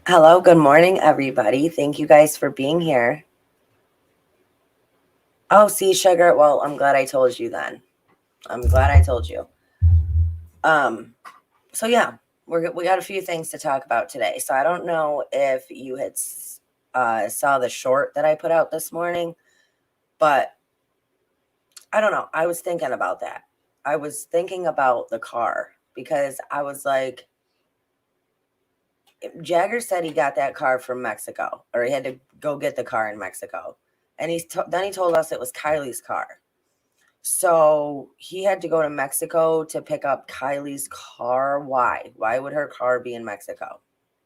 Hello, good morning, everybody. Thank you guys for being here. Oh, see, sugar. Well, I'm glad I told you then. I'm glad I told you. So yeah, we got a few things to talk about today. So I don't know if you had saw the short that I put out this morning, but I don't know. I was thinking about that. I was thinking about the car because I was like, Jagger said he got that car from Mexico, or he had to go get the car in Mexico, and then he told us it was Kiely's car. So he had to go to Mexico to pick up Kiely's car. Why? Why would her car be in Mexico?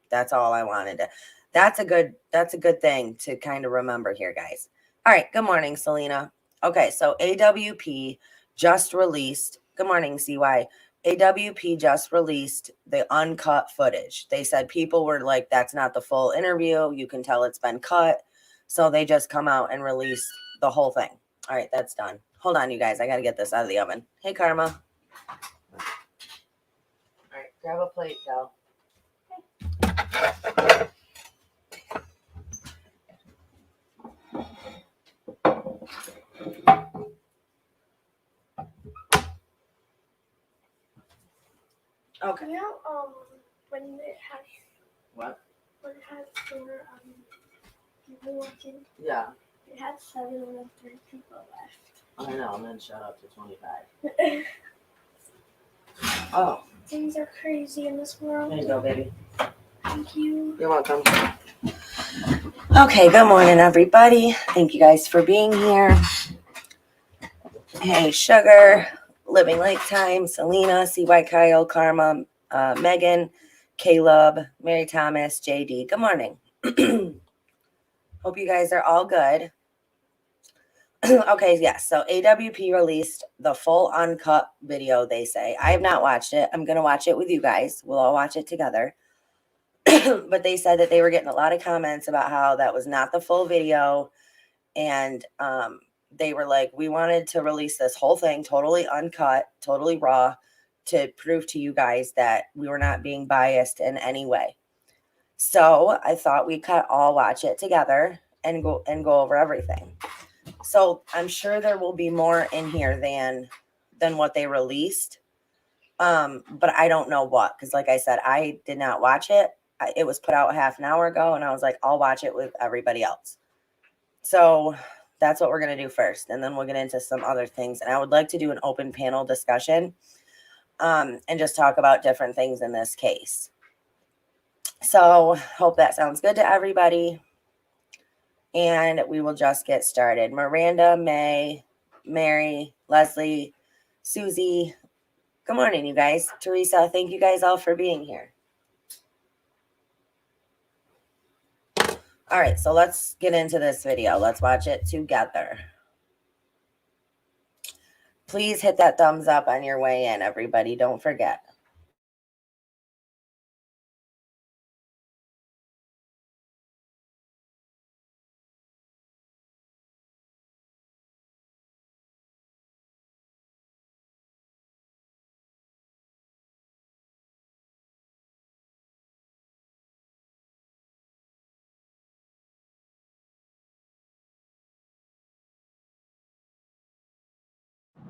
That's all I wanted to. That's a good thing to kind of remember here, guys. All right. Good morning, Selena. Okay, so AWP just released. Good morning, CY. AWP just released the uncut footage. They said people were like, that's not the full interview. You can tell it's been cut. So they just come out and release the whole thing. All right, that's done. Hold on, you guys. I got to get this out of the oven. Hey, Karma. All right, grab a plate, Del. Okay. You know, when it has What? when it has four people watching, Yeah. it had 703 people left. I know, and then shut up to 25. Oh. Things are crazy in this world. There you go, baby. Thank you. You're welcome. Okay, good morning, everybody. Thank you guys for being here. Hey, Sugar, Living Lifetime, Selena, CY Kyle, Karma, Megan, Caleb, Mary Thomas, JD. Good morning. Hope you guys are all good. Okay, yes. So AWP released the full uncut video, they say. I have not watched it. I'm going to watch it with you guys. We'll all watch it together. But they said that they were getting a lot of comments about how that was not the full video. And they were like, we wanted to release this whole thing totally uncut, totally raw, to prove to you guys that we were not being biased in any way. So I thought we could all watch it together and go over everything. So I'm sure there will be more in here than what they released. But I don't know what, because like I said, I did not watch it. It was put out half an hour ago, and I was like, I'll watch it with everybody else. So that's what we're going to do first, and then we'll get into some other things. And I would like to do an open panel discussion and just talk about different things in this case. So hope that sounds good to everybody. And we will just get started. Miranda, May, Mary, Leslie, Susie. Good morning, you guys. Teresa, thank you guys all for being here. All right, so let's get into this video. Let's watch it together. Please hit that thumbs up on your way in, everybody. Don't forget.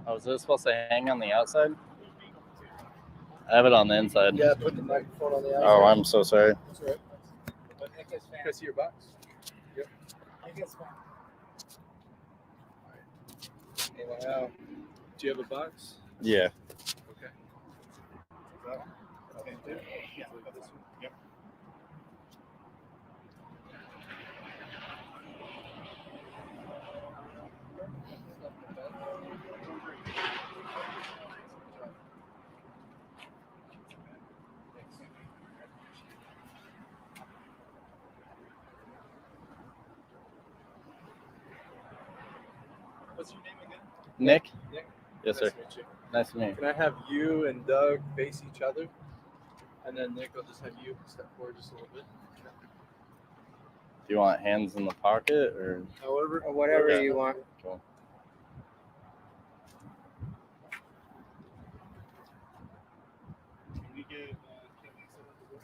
Oh, is it supposed to hang on the outside? I have it on the inside. Yeah, put the microphone on the outside. Oh, I'm so sorry. That's all right. Can I see your box? Yep. Wow. Do you have a box? Yeah. Okay. That one? Okay, dude. Yeah. This one? Yep. What's your name again? Nick? Nick? Yes, sir. Nice to meet you. Nice to meet you. Can I have you and Doug face each other? And then Nick, I'll just have you step forward just a little bit. Do you want hands in the pocket or? However, Or whatever you want. Cool. Can we get Kiely set up as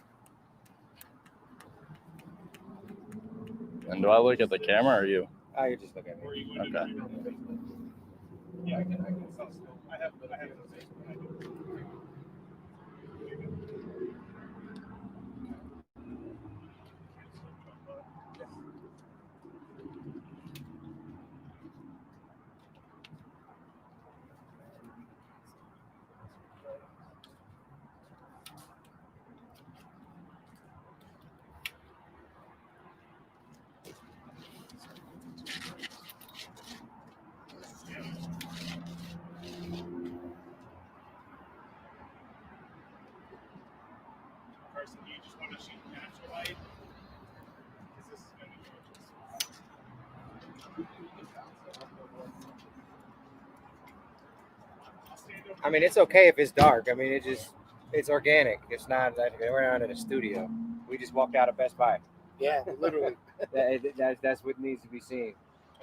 And do I look at the camera or you? Oh, you just look at me. Okay. Yeah, I can I have Carson, do you just want to shoot natural light? Because this is going to be I mean, it's okay if it's dark. I mean, it's organic. It's not like we're not in a studio. We just walked out of Best Buy. Yeah, literally. That's what needs to be seen.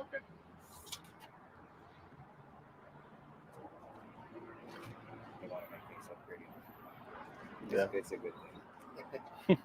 Okay. You want to make things look pretty. Yeah. It's a good thing.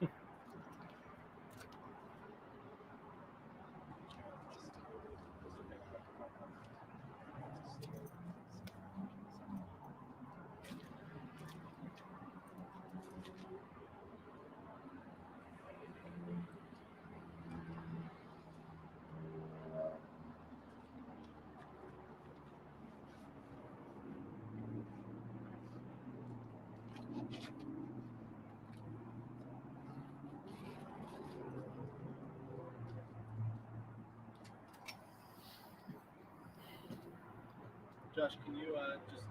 Josh, can you just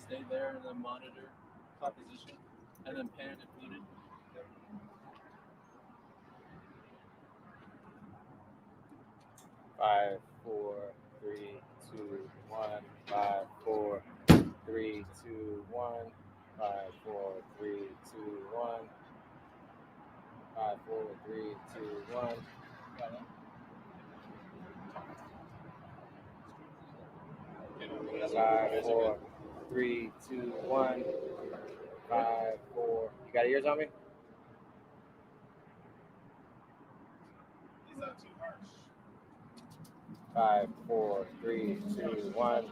stay there and then monitor composition and then pan if needed? Yep. 5, 4, 3, 2, 1. 5, 4, 3, 2, 1. 5, 4, 3, 2, 1. 5, 4, 3, 2, 1. Got it. 5, 4, 3, 2, 1. 5, 4. You got ears on me? He's not too harsh. 5, 4, 3, 2, 1. I'm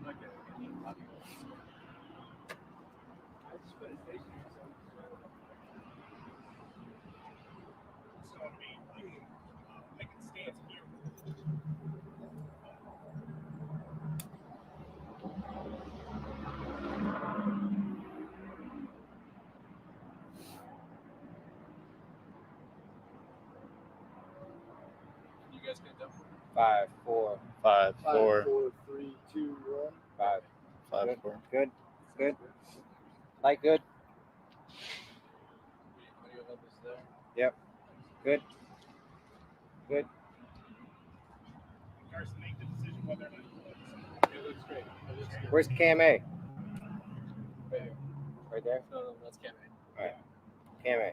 not getting any audio. I just put it facing yourself. So I mean, I can stand here. You guys get done? 5, 4, 5, 4, 3, 2, 1. 5. 5, Good. 4. Good. Good. Light good. Audio levels there. Yep. Good. Good. Carson, make the decision whether or not you want it. It looks great. It looks good. Where's Cam A? Right here. Right there? No, that's Cam A. All right. Cam A.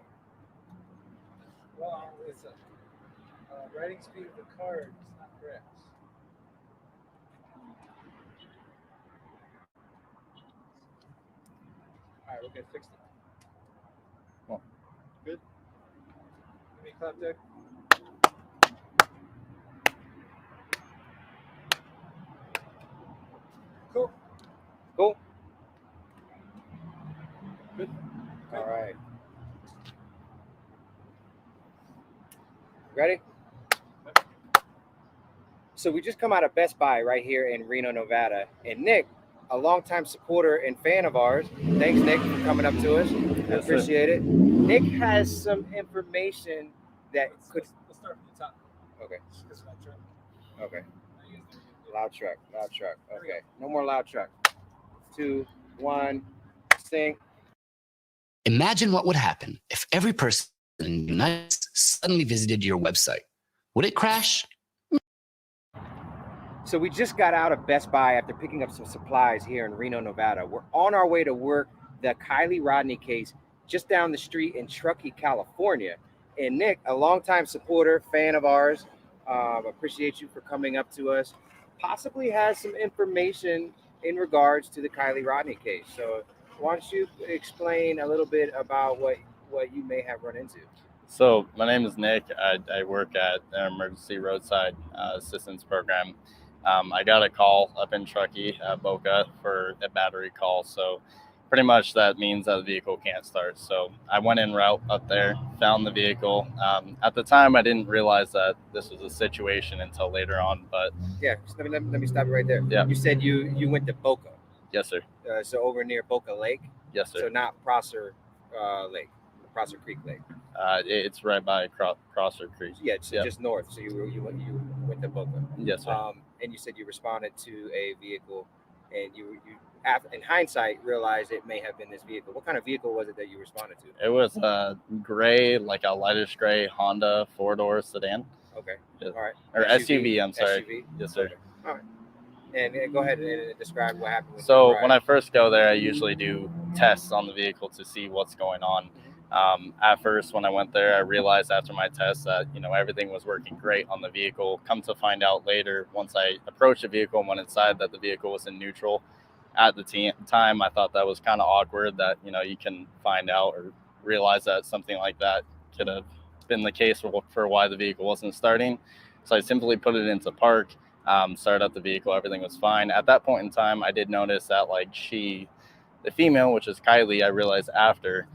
Well, it's a writing speed of the card is not correct. All right, we're gonna fix it. Cool. Good. Give me a clap deck. Cool. Cool. Good. All right. Ready? So we just come out of Best Buy right here in Reno, Nevada. And Nick, a longtime supporter and fan of ours. Thanks, Nick, for coming up to us. I Yes, sir. appreciate it. Nick has some information that could. Let's start from the top. Okay. Because that truck. Okay. Now you guys do it. Loud truck. Loud truck. There we Okay. No more loud truck. 2, 1. Sing. Imagine what would happen if every person in the United States suddenly visited your website. Would it crash? So we just got out of Best Buy after picking up some supplies here in Reno, Nevada. We're on our way to work the Kiely Rodni case just down the street in Truckee, California. And Nick, a longtime supporter, fan of ours, appreciate you for coming up to us, possibly has some information in regards to the Kiely Rodni case. So why don't you explain a little bit about what you may have run into? So my name is Nick. I work at an emergency roadside assistance program. I got a call up in Truckee, Boca, for a battery call. So pretty much that means that the vehicle can't start. So I went en route up there, found the vehicle. At the time, I didn't realize that this was a situation until later on. But Yeah, just let me stop you right there. Yeah. You said you went to Boca, yes, sir. so over near Boca Lake. Yes, sir. So not Prosser Lake, Prosser Creek Lake. It's right by Crosser Creek. Yeah, so Yep. just north. So you went to Boca. Yes, sir. And you said you responded to a vehicle, and you in hindsight realized it may have been this vehicle. What kind of vehicle was it that you responded to? It was a gray, like a lightish gray Honda 4-door sedan. Okay, Yeah. all right. Or SUV, I'm sorry. SUV. Yes, sir. Okay. All right. And go ahead and describe what happened. So when I first go there, I usually do tests on the vehicle to see what's going on. At first, when I went there, I realized after my test that everything was working great on the vehicle. Come to find out later, once I approached the vehicle and went inside, that the vehicle was in neutral. At the time, I thought that was kind of awkward that you can find out or realize that something like that could have been the case for why the vehicle wasn't starting. So I simply put it into park. Started up the vehicle, everything was fine. At that point in time, I did notice that the female, which is Kiely, I realized after,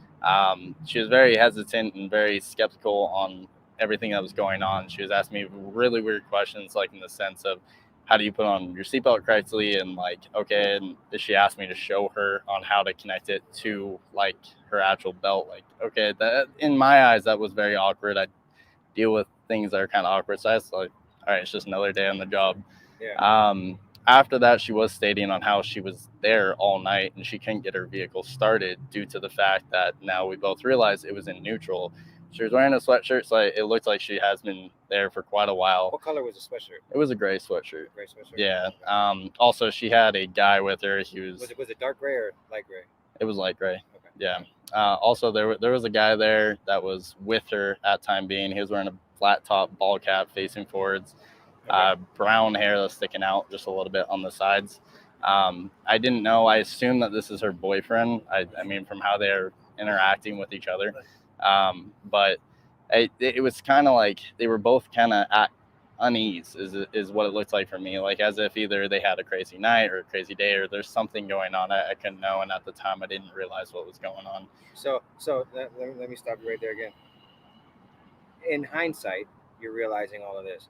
she was very hesitant and very skeptical on everything that was going on. She was asking me really weird questions, like in the sense of, how do you put on your seatbelt correctly? And okay, and she asked me to show her on how to connect it to her actual belt. Okay, that in my eyes, that was very awkward. I deal with things that are kind of awkward. So I was like, all right, it's just another day on the job. Yeah. After that, she was stating on how she was there all night and she couldn't get her vehicle started due to the fact that now we both realized it was in neutral. She was wearing a sweatshirt, so it looked like she has been there for quite a while. What color was the sweatshirt? It was a gray sweatshirt. Gray sweatshirt. Yeah. Also, she had a guy with her. He was. Was it dark gray or light gray? It was light gray. Okay. Yeah. Also, there was a guy there that was with her at time being. He was wearing a flat top ball cap facing forwards. Okay. Brown hair that's sticking out just a little bit on the sides. I didn't know. I assume that this is her boyfriend. I mean, from how they're interacting with each other. But it was kind of like they were both kind of at unease, is what it looked like for me. Like as if either they had a crazy night or a crazy day, or there's something going on I couldn't know. And at the time, I didn't realize what was going on. So let me stop you right there again. In hindsight, you're realizing all of this.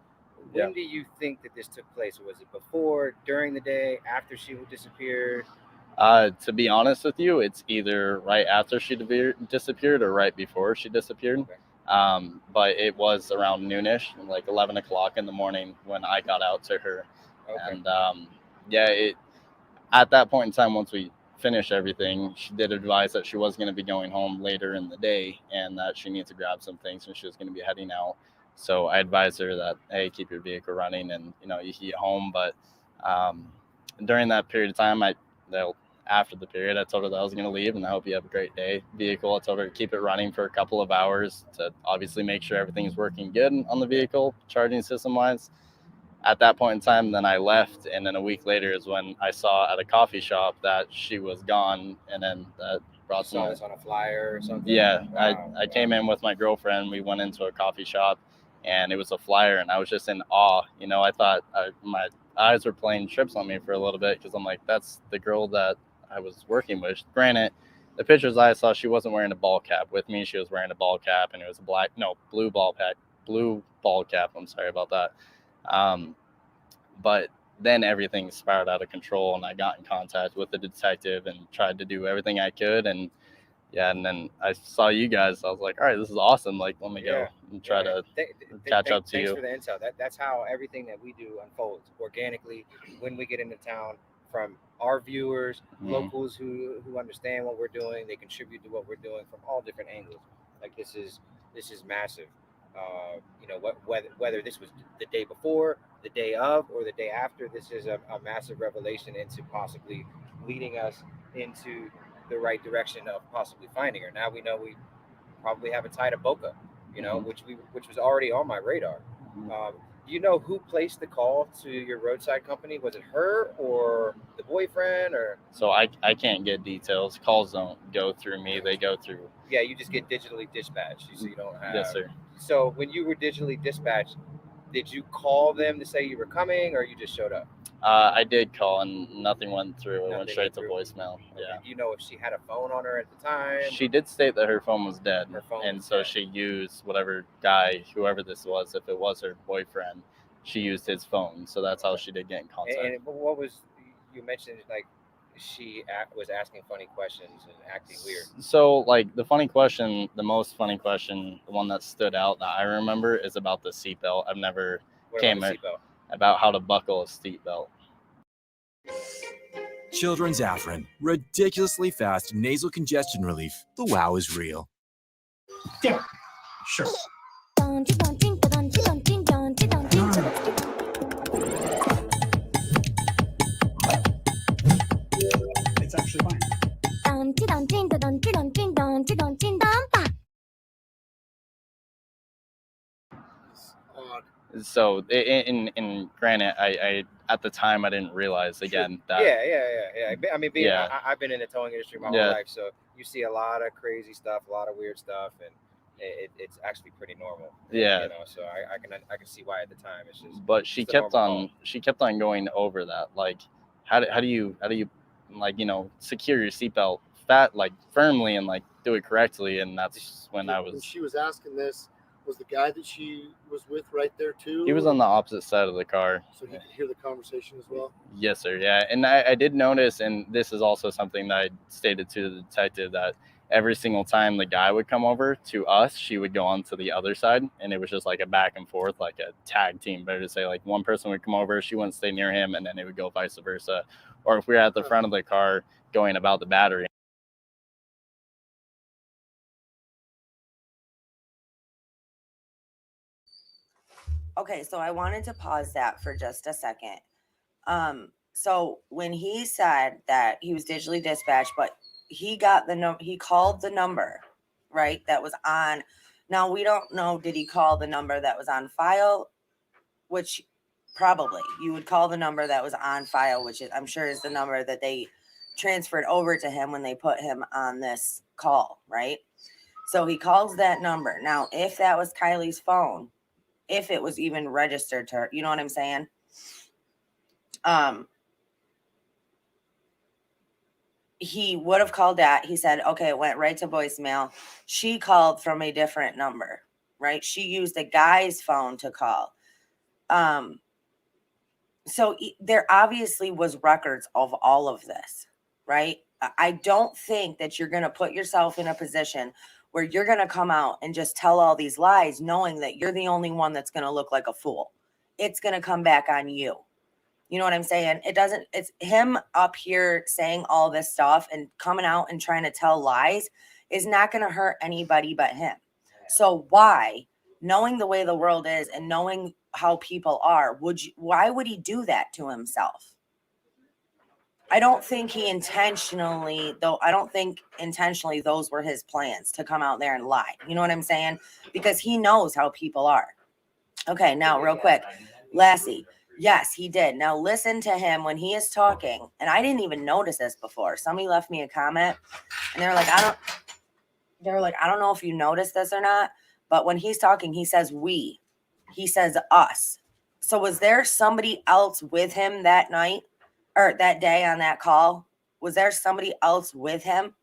When Yeah. do you think that this took place? Was it before, during the day, after she disappeared? To be honest with you, it's either right after she disappeared or right before she disappeared. Okay. But it was around noonish, like 11 o'clock in the morning when I got out to her. Okay. And at that point in time, once we finished everything, she did advise that she was going to be going home later in the day and that she needs to grab some things and she was going to be heading out. So I advised her that, hey, keep your vehicle running and, you can get home. But during that period of time, after the period, I told her that I was going to leave and I hope you have a great day. Vehicle, I told her to keep it running for a couple of hours to obviously make sure everything is working good on the vehicle, charging system wise. At that point in time, then I left, and then a week later is when I saw at a coffee shop that she was gone, and then that brought You saw this on a flyer or something? Yeah, Wow. I came in with my girlfriend. We went into a coffee shop, and it was a flyer, and I was just in awe. I thought my eyes were playing tricks on me for a little bit because I'm like, that's the girl that I was working with. Granted, the pictures I saw, she wasn't wearing a ball cap. With me, she was wearing a ball cap, and it was a blue ball cap. I'm sorry about that. But then everything spiraled out of control, and I got in contact with the detective and tried to do everything I could. And then I saw you guys. I was like, all right, this is awesome. Like, let me go and try to catch up to you. Thanks for the intel. That's how everything that we do unfolds organically when we get into town, from our viewers, locals who understand what we're doing. They contribute to what we're doing from all different angles. Like this is massive. Whether this was the day before, the day of, or the day after, this is a massive revelation into possibly leading us into the right direction of possibly finding her. Now we know we probably have a tie to Boca, which was already on my radar. Do you know who placed the call to your roadside company? Was it her or the boyfriend or? So I can't get details. Calls don't go through me; they go through. Yeah, you just get digitally dispatched. So you don't have. Yes, sir. So when you were digitally dispatched, did you call them to say you were coming, or you just showed up? I did call and nothing went through. It went Nothing straight went to through? voicemail. Yeah. Do you know if she had a phone on her at the time? She did state that her phone was dead, Her phone and was so dead. she used whatever guy, whoever this was, if it was her boyfriend, she used his phone. So that's how she did get in contact. And what was you mentioned? Like she was asking funny questions and acting weird. So, like, the most funny question, the one that stood out that I remember is about the seatbelt. I've never What came about the seatbelt? about how to buckle a seatbelt. Children's Afrin, ridiculously fast nasal congestion relief. The wow is real. Yeah, sure. It's actually fine. So, in granted, I at the time I didn't realize again that I mean, I've been in the towing industry my whole life, so you see a lot of crazy stuff, a lot of weird stuff, and it's actually pretty normal. Yeah. You know, so I can see why at the time it's just. But she kept on going over that, like how do you like, you know, secure your seatbelt firmly and like do it correctly, and that's when I was. When she was asking this, was the guy that she was with right there too? He was on the opposite side of the car. So he could hear the conversation as well? Yes, sir. Yeah. And I did notice, and this is also something that I stated to the detective, that every single time the guy would come over to us, she would go on to the other side. And it was just like a back and forth, like a tag team. Better to say, like one person would come over, she wouldn't stay near him, and then it would go vice versa. Or if we were at the front of the car going about the battery. Okay, so I wanted to pause that for just a second. So when he said that he was digitally dispatched, but he got he called the number, right? That was on. Now we don't know, did he call the number that was on file? Which probably you would call the number that was on file, which I'm sure is the number that they transferred over to him when they put him on this call, right? So he calls that number. Now, if that was Kiely's phone, if it was even registered to her, you know what I'm saying? He would have called that. He said, okay, it went right to voicemail. She called from a different number, right? She used a guy's phone to call. So there obviously was records of all of this, right? I don't think that you're going to put yourself in a position where you're going to come out and just tell all these lies, knowing that you're the only one that's going to look like a fool. It's going to come back on you. You know what I'm saying? It's him up here saying all this stuff and coming out and trying to tell lies is not going to hurt anybody but him. So why, knowing the way the world is and knowing how people are, why would he do that to himself? I don't think intentionally those were his plans to come out there and lie. You know what I'm saying? Because he knows how people are. Okay, now real quick, Lassie. Yes, he did. Now listen to him when he is talking. And I didn't even notice this before. Somebody left me a comment and they were like, I don't know if you noticed this or not, but when he's talking, he says we. He says us. So was there somebody else with him that night or that day on that call? Was there somebody else with him?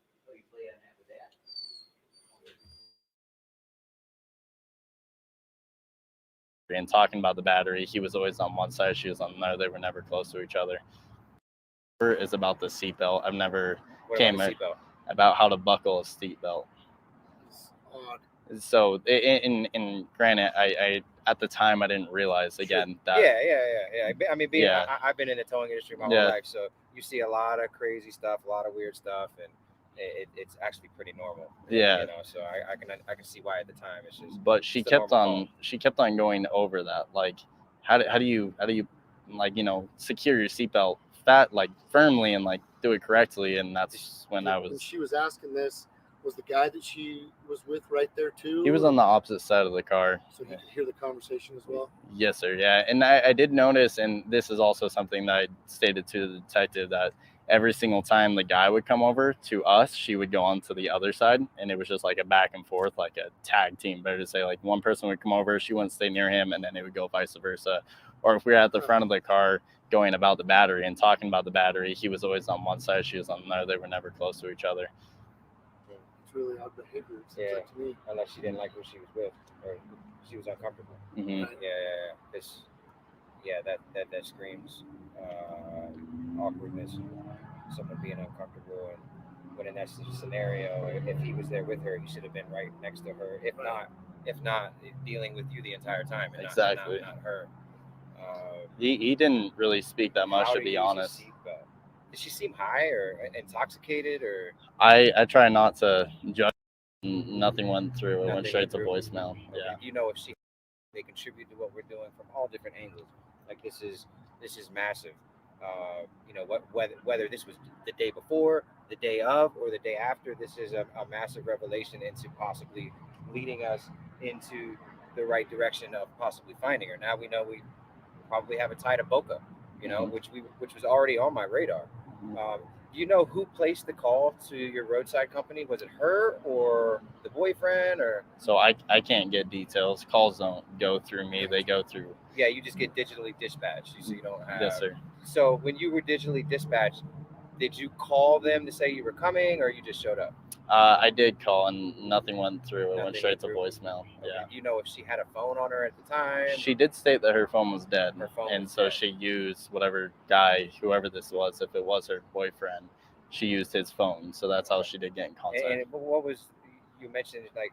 And talking about the battery, he was always on one side, she was on another. They were never close to each other. Is about the seatbelt. I've never about how to buckle a seatbelt. So in granted, I at the time I didn't realize again that. I mean, I've been in the towing industry my whole life, so you see a lot of crazy stuff, a lot of weird stuff, and it's actually pretty normal. Yeah. You know, so I can see why at the time it's just. But she kept on going over that, like how do you like, you know, secure your seatbelt firmly and like do it correctly, and that's when I was. When she was asking this, Was the guy that she was with right there too? He was on the opposite side of the car. So he could hear the conversation as well? Yes, sir. Yeah. And I did notice, and this is also something that I stated to the detective, that every single time the guy would come over to us, she would go on to the other side. And it was just like a back and forth, like a tag team. Better to say, like one person would come over, she wouldn't stay near him, and then it would go vice versa. Or if we were at the front of the car going about the battery and talking about the battery, he was always on one side, she was on another. They were never close to each other. It's really odd behavior. It seems Yeah, like to me. unless she didn't like who she was with, or she was uncomfortable. Mm-hmm. Yeah. This, that screams awkwardness. Someone being uncomfortable, and when in that scenario, if he was there with her, he should have been right next to her. If not, dealing with you the entire time, and Exactly. not her. He didn't really speak that much, to be honest. Did she seem high or intoxicated or? I try not to judge. Nothing went through. It went straight to voicemail. Okay. Yeah. You know, if they contribute to what we're doing from all different angles. Like this is massive. You know, whether this was the day before, the day of, or the day after, this is a massive revelation into possibly leading us into the right direction of possibly finding her. Now we know we probably have a tie to Boca, you know, which was already on my radar. Do you know who placed the call to your roadside company? Was it her or the boyfriend or? So I can't get details. Calls don't go through me. They go through. Yeah, you just get digitally dispatched. So you don't have. Yes, sir. So when you were digitally dispatched, did you call them to say you were coming, or you just showed up? I did call and nothing went through. It went straight to voicemail. Okay. Yeah. Do you know if she had a phone on her at the time? She did state that her phone was dead, so dead. she used whatever guy, whoever this was, if it was her boyfriend, she used his phone. So that's how she did get in contact. And what was you mentioned? Like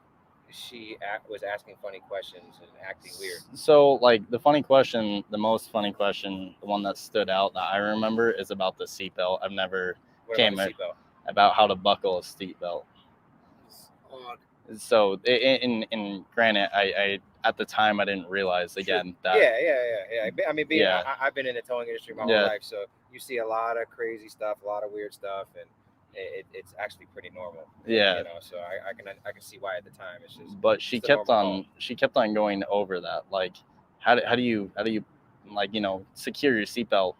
she was asking funny questions and acting weird. So like the most funny question, the one that stood out that I remember is about the seatbelt. I've never about how to buckle a seatbelt. Odd. So in granted, I at the time I didn't realize again that. I mean, I've been in the towing industry my whole life, so you see a lot of crazy stuff, a lot of weird stuff, and it's actually pretty normal. Yeah. You know, so I can see why at the time it's just. But she kept on going over that, like how do you like, you know, secure your seatbelt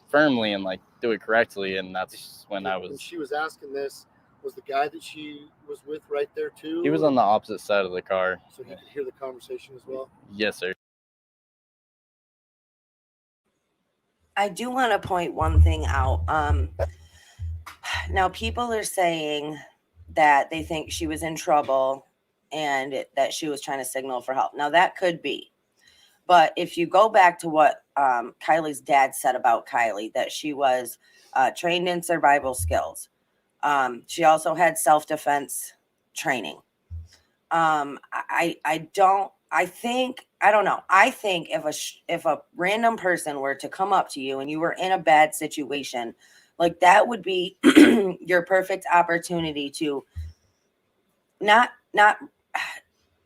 firmly and like do it correctly, and that's when When she was asking this, was the guy that she was with right there too? He was on the opposite side of the car. So he could hear the conversation as well? Yes, sir. I do want to point one thing out. Now people are saying that they think she was in trouble and that she was trying to signal for help. Now that could be. But if you go back to what Kiely's dad said about Kiely, that she was trained in survival skills. She also had self-defense training. I don't know. I think if a random person were to come up to you and you were in a bad situation, like that would be your perfect opportunity to not,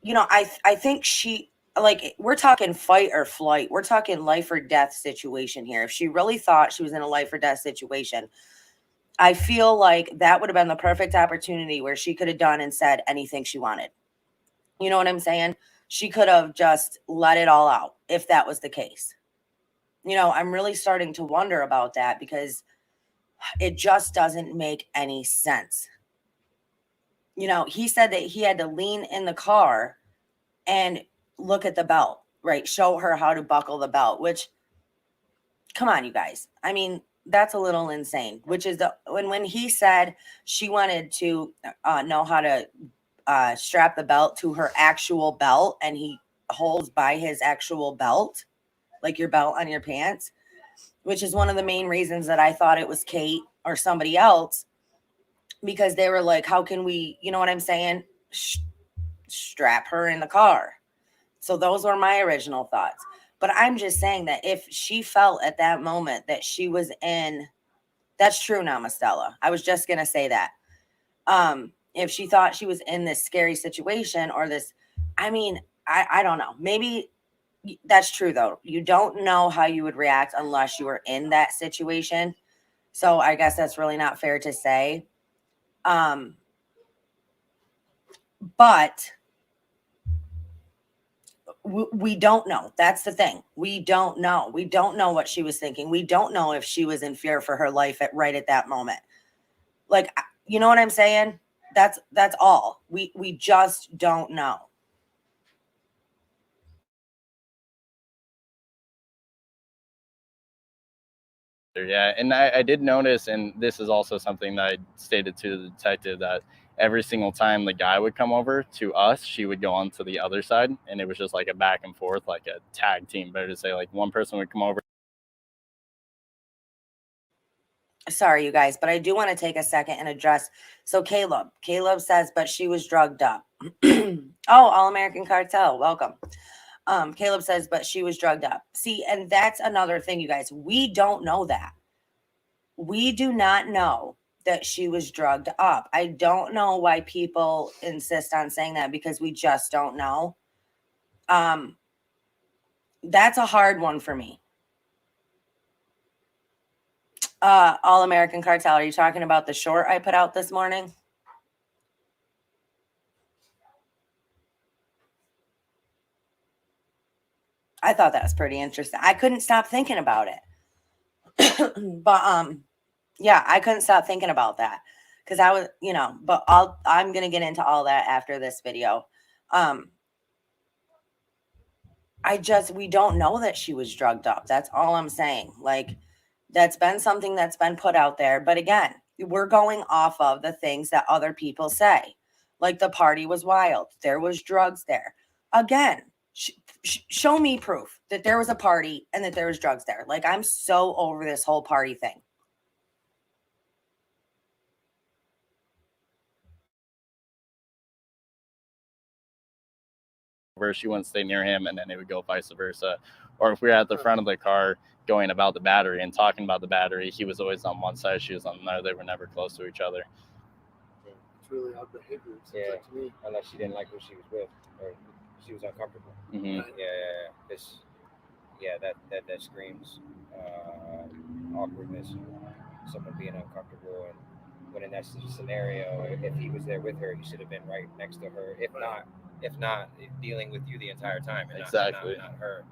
you know, I think like we're talking fight or flight. We're talking life or death situation here. If she really thought she was in a life or death situation, I feel like that would have been the perfect opportunity where she could have done and said anything she wanted. You know what I'm saying? She could have just let it all out if that was the case. You know, I'm really starting to wonder about that because it just doesn't make any sense. You know, he said that he had to lean in the car and look at the belt, right? Show her how to buckle the belt, which, come on, you guys. I mean, that's a little insane, which is when he said she wanted to know how to strap the belt to her actual belt, and he holds by his actual belt, like your belt on your pants, which is one of the main reasons that I thought it was Kate or somebody else, because they were like, how can we, you know what I'm saying? Strap her in the car. So those were my original thoughts. But I'm just saying that if she felt at that moment that she was in, that's true now, Mastella. I was just going to say that. If she thought she was in this scary situation or this, I mean, I don't know. Maybe that's true though. You don't know how you would react unless you were in that situation. So I guess that's really not fair to say. But we don't know. That's the thing. We don't know. We don't know what she was thinking. We don't know if she was in fear for her life right at that moment. Like, you know what I'm saying? That's all. We just don't know. Yeah, and I did notice, and this is also something that I stated to the detective, that every single time the guy would come over to us, she would go on to the other side, and it was just like a back and forth, like a tag team. Better to say, like one person would come over. Sorry, you guys, but I do want to take a second and address. So Caleb says, but she was drugged up. Oh, All American Cartel, welcome. Caleb says, but she was drugged up. See, and that's another thing, you guys. We don't know that. We do not know that she was drugged up. I don't know why people insist on saying that, because we just don't know. That's a hard one for me. All American Cartel, are you talking about the short I put out this morning? I thought that was pretty interesting. I couldn't stop thinking about it. But yeah, I couldn't stop thinking about that, because I was, but I'm gonna get into all that after this video. We don't know that she was drugged up. That's all I'm saying. Like, that's been something that's been put out there. But again, we're going off of the things that other people say. Like, the party was wild. There was drugs there. Again, show me proof that there was a party and that there was drugs there. Like, I'm so over this whole party thing. Where she wouldn't stay near him, and then it would go vice versa. Or if we were at the front of the car going about the battery and talking about the battery, he was always on one side, she was on another. They were never close to each other. It's really odd behavior. It seems like to me. Unless she didn't like who she was with, or she was uncomfortable. Mm-hmm. That screams awkwardness. Someone being uncomfortable, and when in that scenario, if he was there with her, he should have been right next to her. If not, dealing with you the entire time, and exactly, not her.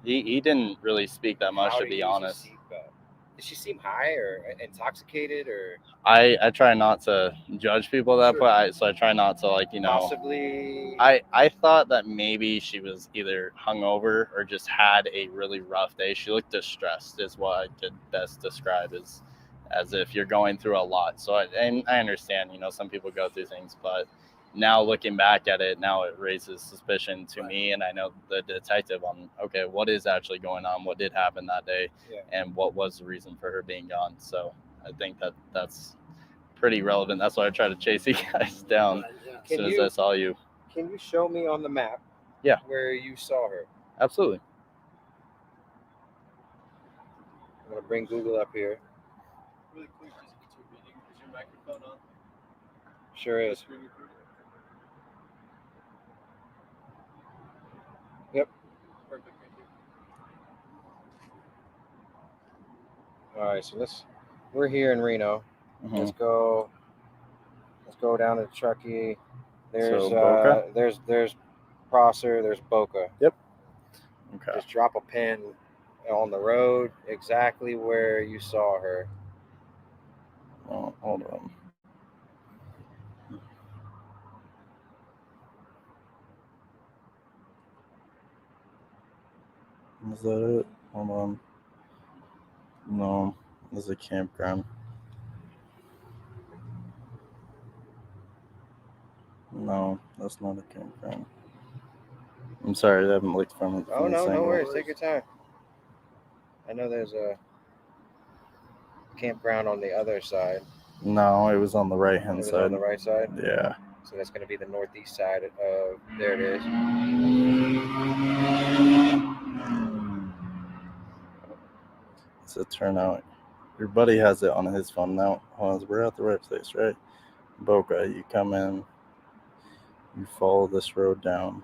He didn't really speak that much, to be honest. Did she seem high or intoxicated, or? I try not to judge people at that point, so I try not to, Possibly. I thought that maybe she was either hungover or just had a really rough day. She looked distressed, is what I could best describe, as if you're going through a lot. So I understand, some people go through things, but now looking back at it, now it raises suspicion to me, and I know the detective on, okay, what is actually going on, what did happen that day, and what was the reason for her being gone. So I think that's pretty relevant. That's why I try to chase you guys down as soon as I saw you. Can you show me on the map where you saw her? Absolutely. I'm going to bring Google up here. Really quick, just to continue reading. Is your microphone on? Sure is. Yep. Perfect, thank you. All right, so we're here in Reno. Mm-hmm. Let's go down to Truckee. There's Boca? there's Prosser, there's Boca. Yep. Okay. Just drop a pin on the road exactly where you saw her. Oh, hold on. Is that it? Hold on. No, this is a campground. No, that's not a campground. I'm sorry, I haven't looked from it. Oh, no worries. Take your time. I know there's a campground on the other side. No, it was on the right-hand side. On the right side? Yeah. So that's going to be the northeast side of, there it is. It's a turnout. Your buddy has it on his phone now. Hold on, we're at the right place, right? Boca, you come in, you follow this road down.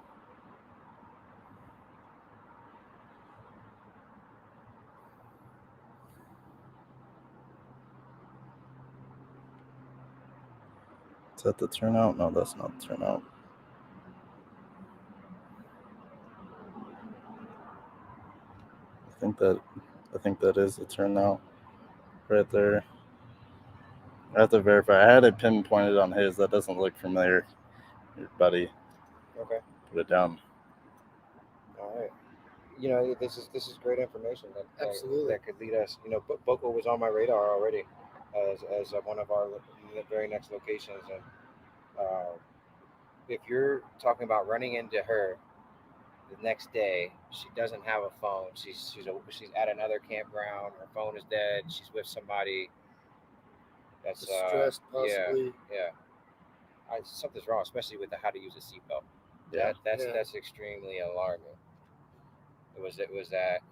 Is that the turnout? No, that's not the turnout. I think that is the turnout right there. I have to verify. I had it pinpointed on his. That doesn't look familiar, buddy. Okay. Put it down. All right. You know, this is great information Absolutely. that could lead us. You know, Boca was on my radar already as one of our very next locations, and if you're talking about running into her the next day, she doesn't have a phone. She's at another campground. Her phone is dead. She's with somebody that's Distressed, possibly. Yeah. Something's wrong, especially with how to use a seatbelt. Yeah. That's extremely alarming. Was that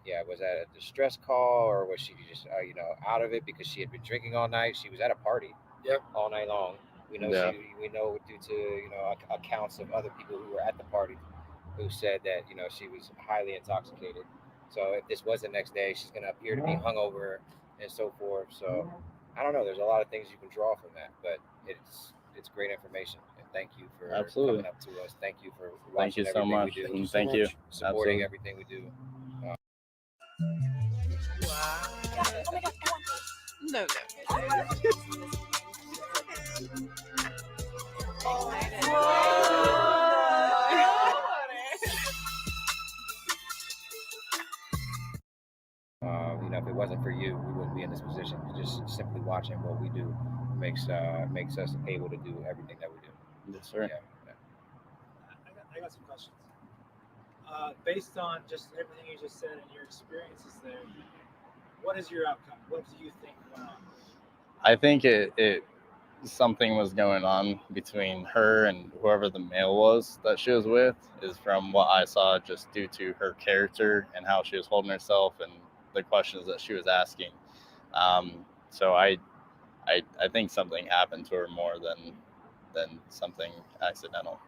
a distress call, or was she just out of it because she had been drinking all night? She was at a party. Yep. All night long. We know Yeah. we know due to accounts of other people who were at the party who said that she was highly intoxicated. So if this was the next day, she's going to appear to be hungover and so forth. So I don't know. There's a lot of things you can draw from that, but it's great information. And thank you for Absolutely. coming up to us. Thank you for Thank you watching so everything much. we do. And thank you. Supporting Absolutely. everything we do. No. If it wasn't for you, we wouldn't be in this position. Just simply watching what we do makes us able to do everything that we do. Yes, sir. Yeah. I got some questions. Based on just everything you just said and your experiences there, what is your outcome? What do you think went on? I think it something was going on between her and whoever the male was that she was with, is from what I saw, just due to her character and how she was holding herself and the questions that she was asking. So I think something happened to her more than something accidental.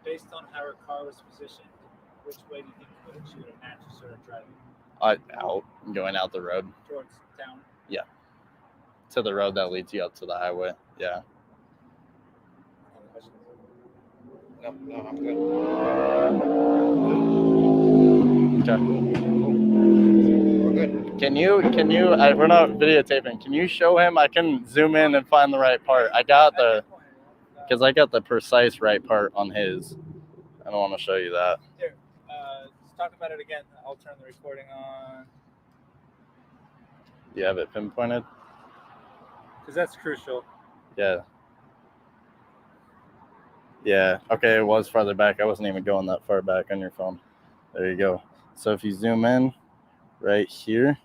Based on how her car was positioned, which way do you think she would have naturally started driving? Going out the road. Towards town? Yeah. To the road that leads you up to the highway. Yeah. No, I'm good. Okay. We're good. Can you? We're not videotaping. Can you show him? I can zoom in and find the right part. I got the precise right part on his. I don't want to show you that. Here, let's talk about it again. I'll turn the recording on. Do you have it pinpointed? Because that's crucial. Yeah. Yeah. Okay, it was farther back. I wasn't even going that far back on your phone. There you go. So if you zoom in right here,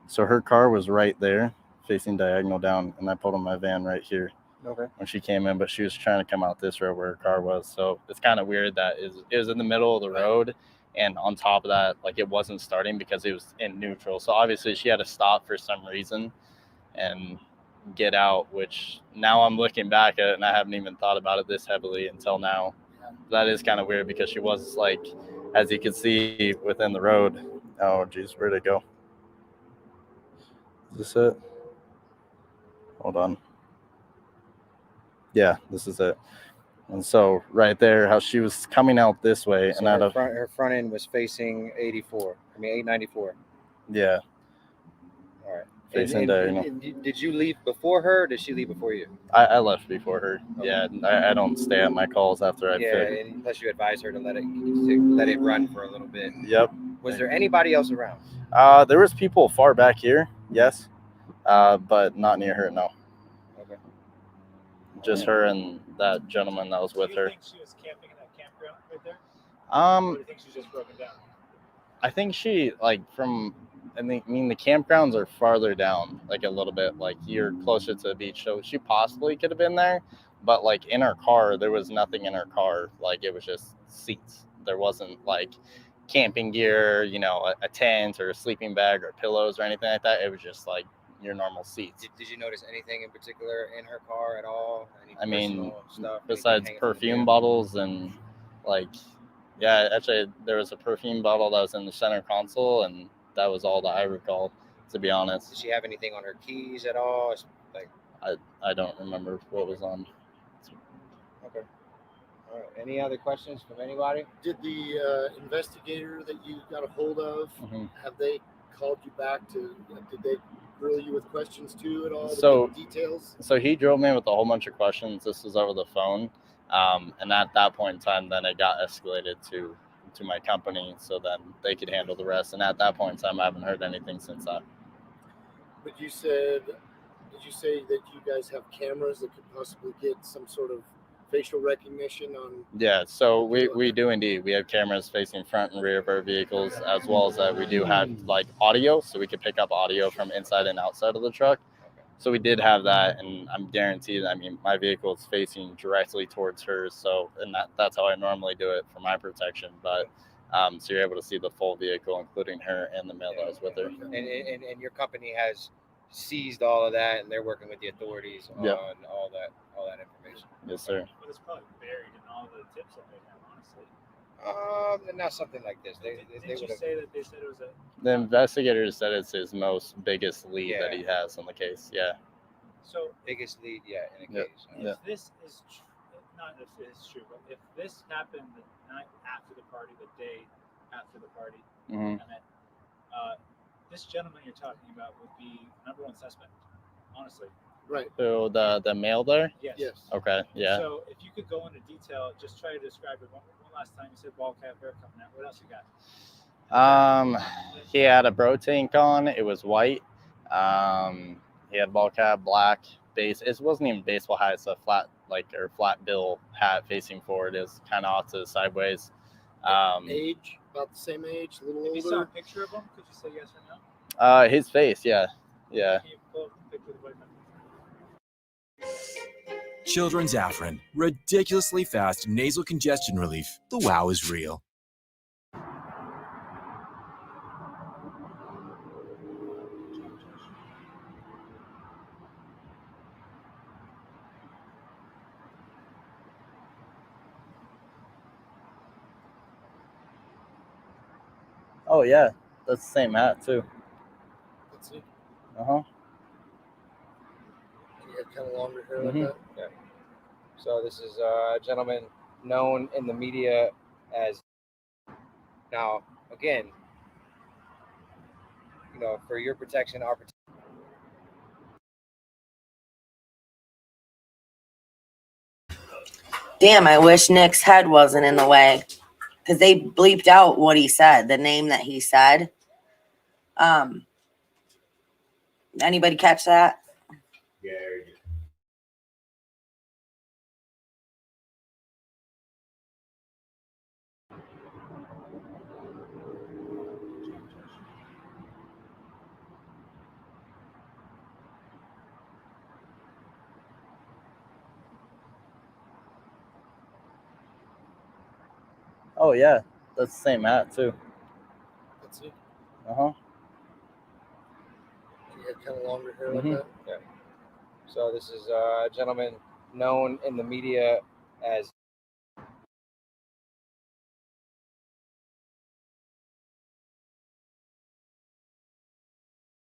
so her car was right there, facing diagonal down, and I pulled in my van right here. Okay. When she came in, but she was trying to come out this road where her car was. So it's kind of weird that it was in the middle of the road, and on top of that, like, it wasn't starting because it was in neutral. So obviously she had to stop for some reason and get out, which now I'm looking back at it and I haven't even thought about it this heavily until now. That is kind of weird because she was, like, as you can see within the road. Oh geez, where'd it go? Is this it? Hold on. Yeah, this is it. And so right there, how she was coming out this way, So and out of her front end was facing 894. Yeah. All right. Facing diagonal. Did you leave before her, or did she leave before you? I left before her. Okay. Yeah, I don't stay at my calls after I figure. And unless you advise her to let it run for a little bit. Yep. Was there anybody else around? There was people far back here, yes, but not near her. No. Okay. Just her and that gentleman that was with her. Do you think she was camping in that campground right there? Um, Or do you think she's just broken down? I think she, like, I mean the campgrounds are farther down, like, a little bit, like, you're closer to the beach, so she possibly could have been there, but, like, in her car, there was nothing in her car. Like, it was just seats. There wasn't, like, camping gear, a tent or a sleeping bag or pillows or anything like that. It was just, like, your normal seats. Did you notice anything in particular in her car at all? I mean, stuff, besides perfume bottles and, like, yeah, actually, there was a perfume bottle that was in the center console, and that was all that I recall, to be honest. Did she have anything on her keys at all? Like, I don't remember what was on. Okay. All right. Any other questions from anybody? Did the investigator that you got a hold of, have they called you back to? Did they grill you with questions too at all? So- to get details. So he drilled me with a whole bunch of questions. This was over the phone, and at that point in time, then it got escalated to my company, so then they could handle the rest. And at that point in time, I haven't heard anything since that. But did you say that you guys have cameras that could possibly get some sort of facial recognition on? Yeah, so we do indeed. We have cameras facing front and rear of our vehicles, as well as that we do have like audio, so we could pick up audio from inside and outside of the truck. So we did have that, and I'm guaranteed. I mean, my vehicle is facing directly towards hers, so and that's how I normally do it for my protection. But so you're able to see the full vehicle, including her and the male that was with her. And your company has seized all of that, and they're working with the authorities on Yep. all that information. Yes, sir. But it's probably buried in all the tips that they have, honestly. Not something like this. They Didn't you would say that they said it was a? The investigator said it's his most biggest lead Yeah. that he has on the case. Yeah. So biggest lead, in a Yeah. case. Yeah. if this is not if it's true, but if this happened the night after the party, the day after the party, Mhm. and that this gentleman you're talking about would be number one suspect, honestly. Right. So the male there. Yes. Yes. Okay. Yeah. So if you could go into detail, just try to describe it one last time. You said ball cap hair coming out. What else you got? He had a bro tank on. It was white. He had ball cap, black base. It wasn't even baseball hat. It's a flat flat bill hat facing forward. It was kind of off to the sideways. Age, about the same age, a little If you saw a older. picture of him, could you say yes or no? His face. Yeah. Yeah. Can you pull up the picture of the boyfriend? Children's Afrin, ridiculously fast nasal congestion relief. The wow is real. Oh yeah, that's the same hat too. That's it. Uh-huh. You have kind of longer hair Mhm. like that. Yeah. So this is a gentleman known in the media as. Now, again, for your protection, our protection. Damn, I wish Nick's head wasn't in the way. Because they bleeped out what he said, the name that he said. Anybody catch that? Oh yeah, that's the same hat too. That's it. Uh-huh. You have kind of longer hair Mhm. like that. Yeah. So this is a gentleman known in the media as.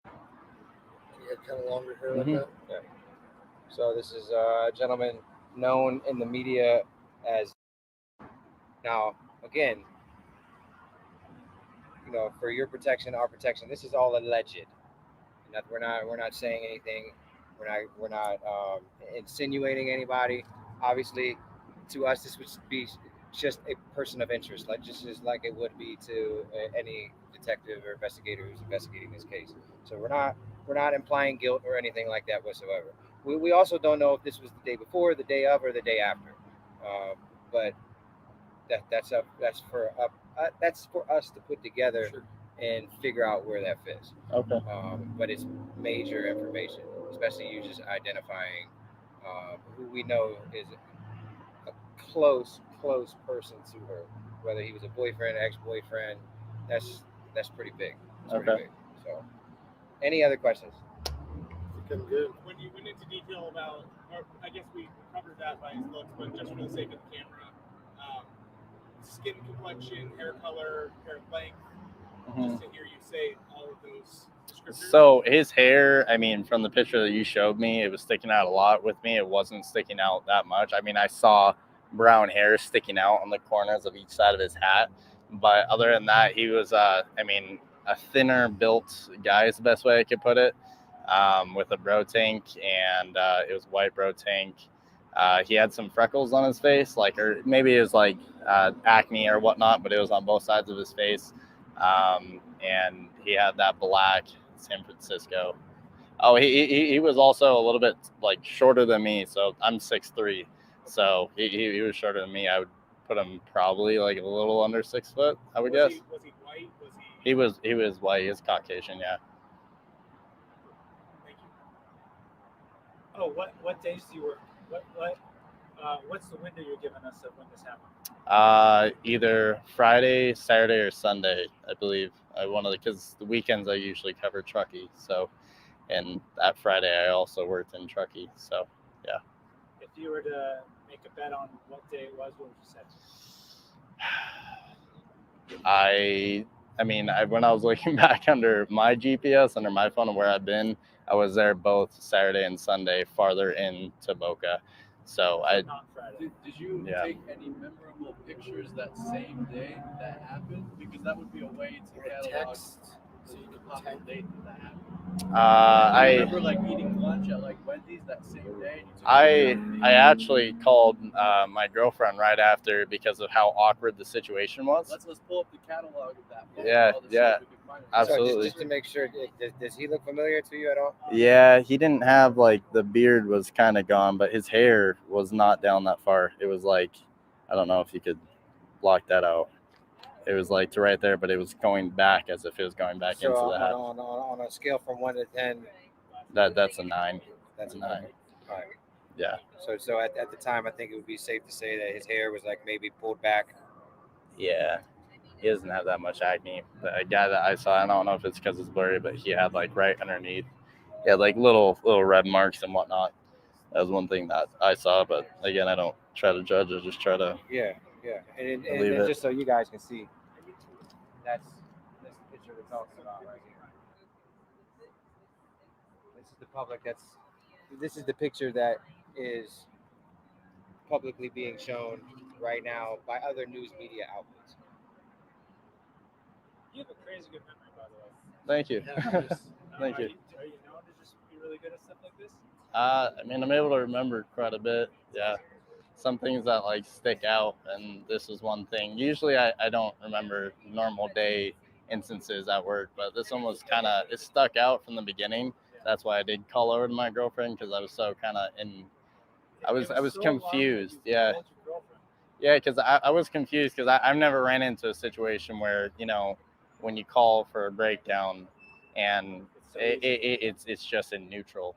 You have kind of longer hair like Mhm. that. Yeah. So this is a gentleman known in the media as. Now, again, for your protection, our protection. This is all alleged. We're not saying anything. We're not insinuating anybody. Obviously, to us, this would be just a person of interest, just like it would be to any detective or investigator who's investigating this case. So we're not implying guilt or anything like that whatsoever. We also don't know if this was the day before, the day of, or the day after. But that's for us to put together. Sure. And figure out where that fits. Okay. But it's major information, especially you just identifying who we know is a close person to her, whether he was a boyfriend, ex-boyfriend. That's pretty big. That's pretty big. So, any other questions? I think I'm good. When you went into detail about, or I guess we covered that by his looks, but just for the sake of the camera, skin complexion, hair color, hair length, just to hear you say all of those descriptors. So his hair, I mean, from the picture that you showed me, it was sticking out a lot with me. It wasn't sticking out that much. I mean, I saw brown hair sticking out on the corners of each side of his hat. But other than that, he was, I mean, a thinner built guy is the best way I could put it, with a bro tank, and it was white bro tank. He had some freckles on his face, like, or maybe it was like acne or whatnot, but it was on both sides of his face. And he had that black San Francisco. Oh, he was also a little bit like shorter than me, so I'm 6'3", so he was shorter than me. I would put him probably like a little under 6 foot, I would guess. Was he white? Was he? He was white. He's Caucasian, yeah. Thank you. Oh, what days do you work? What's the window you're giving us of when this happened? Either Friday, Saturday, or Sunday, I believe. Because the weekends I usually cover Truckee, so, and that Friday I also worked in Truckee, so yeah. If you were to make a bet on what day it was, what would you say? I mean, when I was looking back under my GPS, under my phone of where I've been, I was there both Saturday and Sunday, farther into Boca. So Not Friday. Did you take any memorable pictures that same day that happened? Because that would be a way to catalog, Text. so you could pop the date that happened. I remember like eating lunch at like Wendy's that same day. I actually called my girlfriend right after because of how awkward the situation was. Let's pull up the catalog of that. Yeah, yeah, absolutely. So just to make sure, does he look familiar to you at all? Yeah, he didn't have like, the beard was kind of gone, but his hair was not down that far. It was like, I don't know if you could block that out. It was like to right there, but it was going back as if it was going back into the hat. On a scale from 1 to 10, That's a 9. that's a 9. 9. All right. Yeah. So at the time, I think it would be safe to say that his hair was like maybe pulled back. Yeah. He doesn't have that much acne. The guy that I saw, I don't know if it's because it's blurry, but he had like right underneath. He had like little red marks and whatnot. That was one thing that I saw, but again, I don't try to judge. I just try to. Yeah. And Believe it. just so you guys can see, that's the picture we're talking about right here. This is the public. This is the picture that is publicly being shown right now by other news media outlets. You have a crazy good memory, by the way. Thank you. Thank you. Are you known to just be really good at stuff like this? I mean, I'm able to remember quite a bit. Yeah. Some things that like stick out, and this is one thing. Usually I don't remember normal day instances at work, but this one was it stuck out from the beginning. That's why I did call over to my girlfriend, because I was so I was confused. Yeah. Yeah, because I was confused, because I've never ran into a situation where, when you call for a breakdown and it's just in neutral,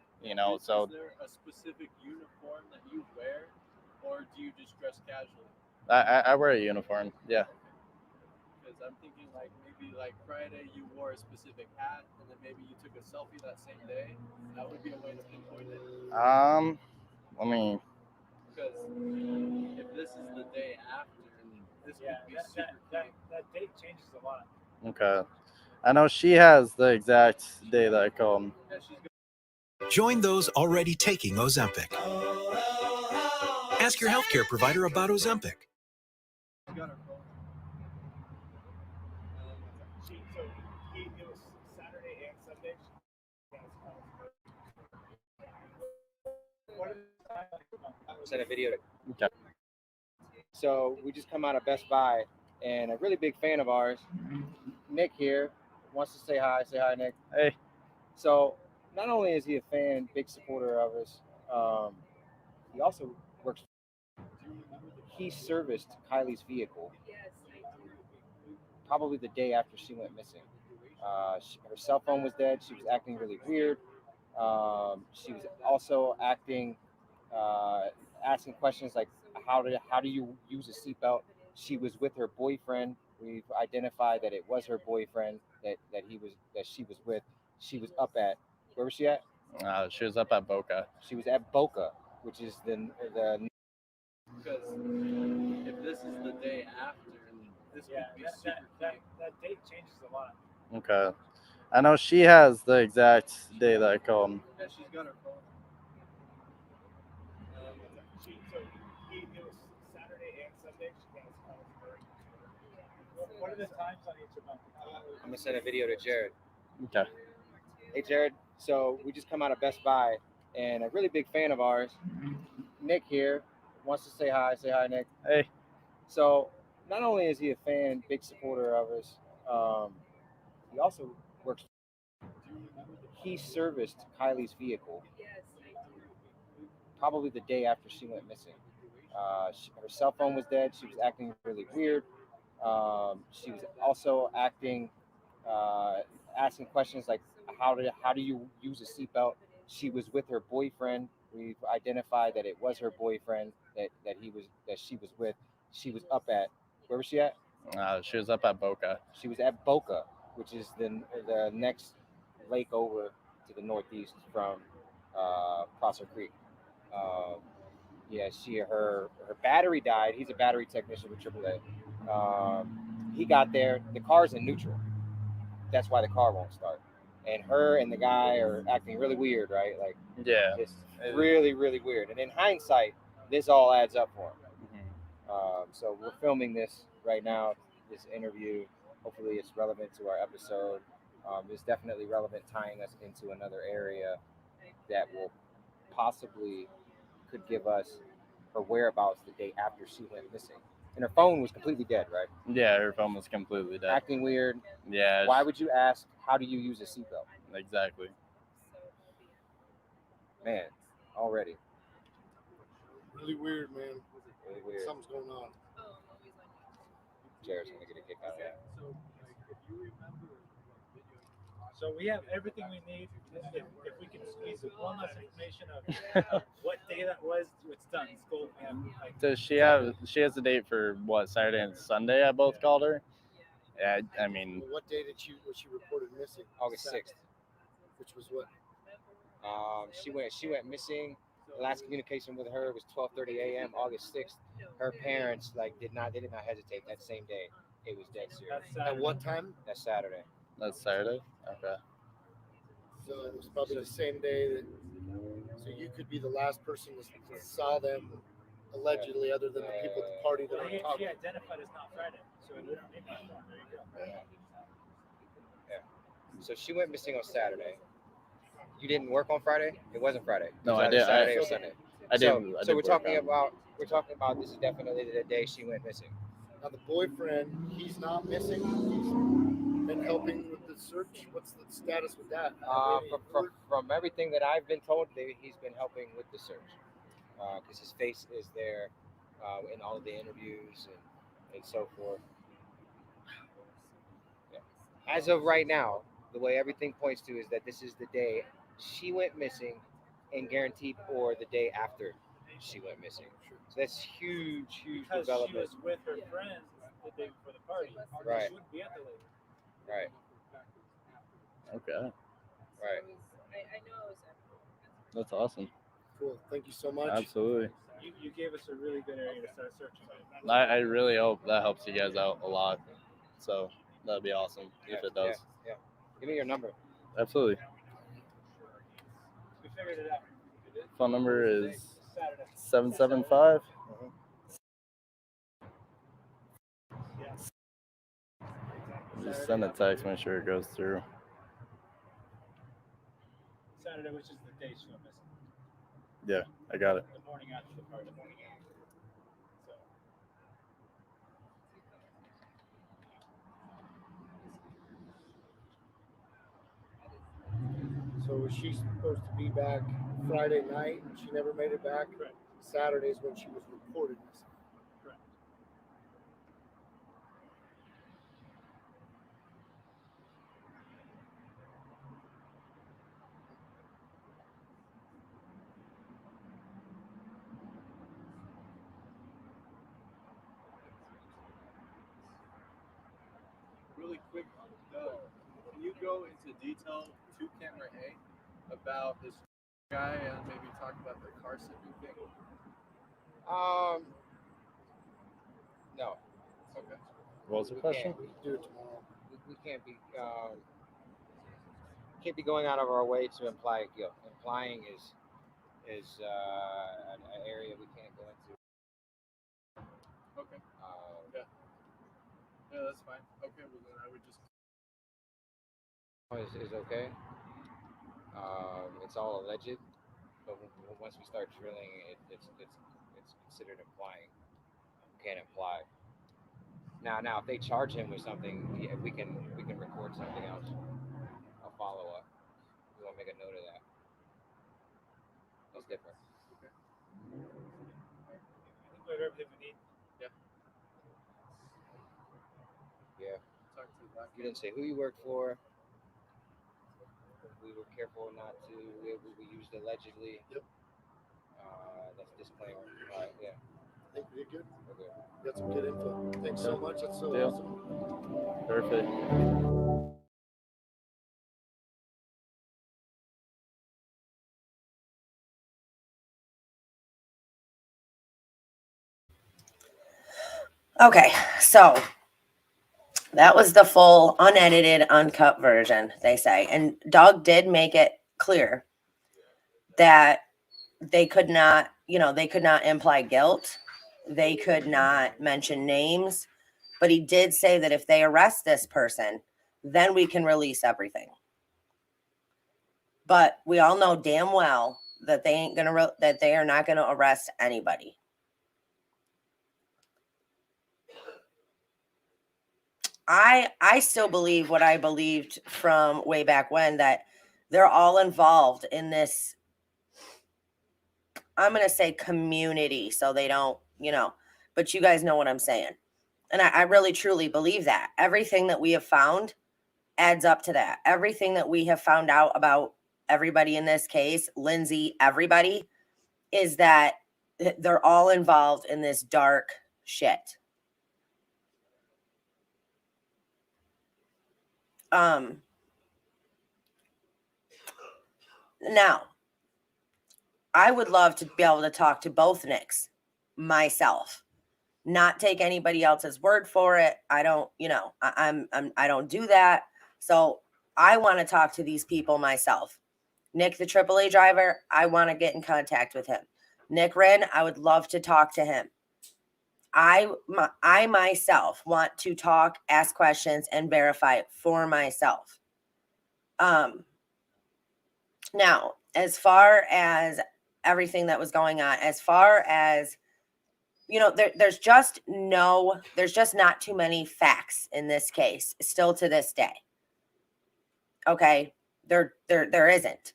so. Is there a specific uniform that you wear, or do you just dress casually? I wear a uniform, yeah. Because I'm thinking like maybe like Friday you wore a specific hat, and then maybe you took a selfie that same day. That would be a way to pinpoint it. Let me. Because if this is the day after, this could be super that date changes a lot. Okay. I know she has the exact day that I called. Yeah, she's Join those already taking Ozempic. Ask your healthcare provider about Ozempic. got her phone. It was Saturday and Sunday. Send a video. Okay. So we just come out of Best Buy, and a really big fan of ours, Nick here, wants to say hi. Say hi, Nick. Hey. So not only is he a fan, big supporter of us, he also works. He serviced Kiely's vehicle probably the day after she went missing. Her cell phone was dead. She was acting really weird. She was also acting, asking questions like, how do you use a seatbelt? She was with her boyfriend. We've identified that it was her boyfriend that she was with. She was up at, where was she at? She was up at Boca. She was at Boca, which is the Because if this is the day after, this Yeah, could be that, super that, key. that date changes a lot. Okay. I know she has the exact day that I called. Yeah, she's got her phone. It was Saturday and Sunday. She got us calls for. What are the times on each of them? I'm gonna send a video to Jared. Okay. Hey Jared, so we just come out of Best Buy, and a really big fan of ours, Nick here, wants to say hi. Say hi, Nick. Hey. So not only is he a fan, big supporter of us, he also works. He serviced Kylie's vehicle probably the day after she went missing. Her cell phone was dead. She was acting really weird. She was also acting, asking questions like, "How do you use a seatbelt?" She was with her boyfriend. We've identified that it was her boyfriend that she was with. She was up at, where was she at? She was up at Boca. She was at Boca, which is the next lake over to the northeast from Prosser Creek. Yeah, her battery died. He's a battery technician with AAA. He got there. The car's in neutral. That's why the car won't start. And her and the guy are acting really weird, right? Like, Yeah. just really, really weird. And in hindsight, this all adds up for him. So we're filming this right now, this interview. Hopefully it's relevant to our episode. It's definitely relevant, tying us into another area that will possibly could give us her whereabouts the day after she went missing. And her phone was completely dead, right? Yeah, her phone was completely dead. Acting weird. Yeah. Why would you ask, how do you use a seatbelt? Exactly. Man, already. Really weird, man. Really weird. Something's going on. Jared's gonna get a kick out of that. So we have everything we need. If we can squeeze one less information of what day that was, it's done. It's gold. We have, like, Does she have? She has a date for what, Saturday and Sunday? I both called her. Yeah, I mean, Well, what day was she reported missing? August 6th. Which was what? She went missing. The last communication with her was 12:30 a.m. August 6th. Her parents did not hesitate that same day. It was dead serious. At what time? That's Saturday. that's Saturday. Okay. So it was probably the same day that. So you could be the last person that saw them, allegedly, other than the people at the party that well, are he talking. identified as not Friday. So it wouldn't be much more. There you go. Yeah. So she went missing on Saturday. You didn't work on Friday? It wasn't Friday. It No, was I either did. Saturday or Sunday. I did. So we're talking about this is definitely the day she went missing. Now the boyfriend, he's not missing. He's been helping with the search. What's the status with that? From everything that I've been told, he's been helping with the search because his face is there in all of the interviews and so forth. Yeah. As of right now, the way everything points to is that this is the day she went missing, and guaranteed, or the day after she went missing. So that's huge Because development. she was with her friends the day before the party. Right. She wouldn't be at the lake. Right. Okay. Right. That's awesome. Cool. Thank you so much. Absolutely. You gave us a really good area to start searching. I really hope that helps you guys out a lot. So that'd be awesome if it does. Yeah. Give me your number. Absolutely. We figured it out. Phone number is Saturday. 775. Just send a text, make sure it goes through. Saturday, which is the day she went missing. Yeah, I got it. The morning after the party. So was she supposed to be back Friday night? She never made it back. Correct. Saturday is when she was reported missing. Correct. Really quick, Doug, can you go into detail to camera A about this guy and maybe talk about the car sipping thing? No. Okay. What was the We question? can't, We can do it tomorrow. we can't be going out of our way to imply guilt. Implying is an area we can't go into. Okay. Um, Yeah. Yeah, that's fine. Okay, well then I would just. is okay. It's all alleged, but once we start drilling, it's considered implying. We can't imply. Now, if they charge him with something, yeah, we can record something else. A follow up. We want to make a note of that. That's different. Okay. I think we have everything we need. Yeah. Talk to that. You didn't say who you work for. We were careful not to. We used allegedly. Yep. That's disclaimer. All right. Yeah. I think we did good. Okay. Got some good info. Thanks so much. That's so Yeah. awesome. Perfect. Okay, so that was the full unedited, uncut version, they say. And Doug did make it clear that they could not, they could not imply guilt. They could not mention names. But he did say that if they arrest this person, then we can release everything. But we all know damn well that they ain't gonna that they are not gonna arrest anybody. I still believe what I believed from way back when, that they're all involved in this, I'm gonna say community, so they don't, but you guys know what I'm saying. And I really truly believe that. Everything that we have found adds up to that. Everything that we have found out about everybody in this case, Lindsay, everybody, is that they're all involved in this dark shit. Now, I would love to be able to talk to both Nicks myself, not take anybody else's word for it. I don't, I don't do that. So I want to talk to these people myself. Nick, the AAA driver, I want to get in contact with him. Nick Wren, I would love to talk to him. I myself want to talk, ask questions, and verify it for myself. Now, as far as everything that was going on, as far as, there's just not too many facts in this case, still to this day. Okay, there isn't.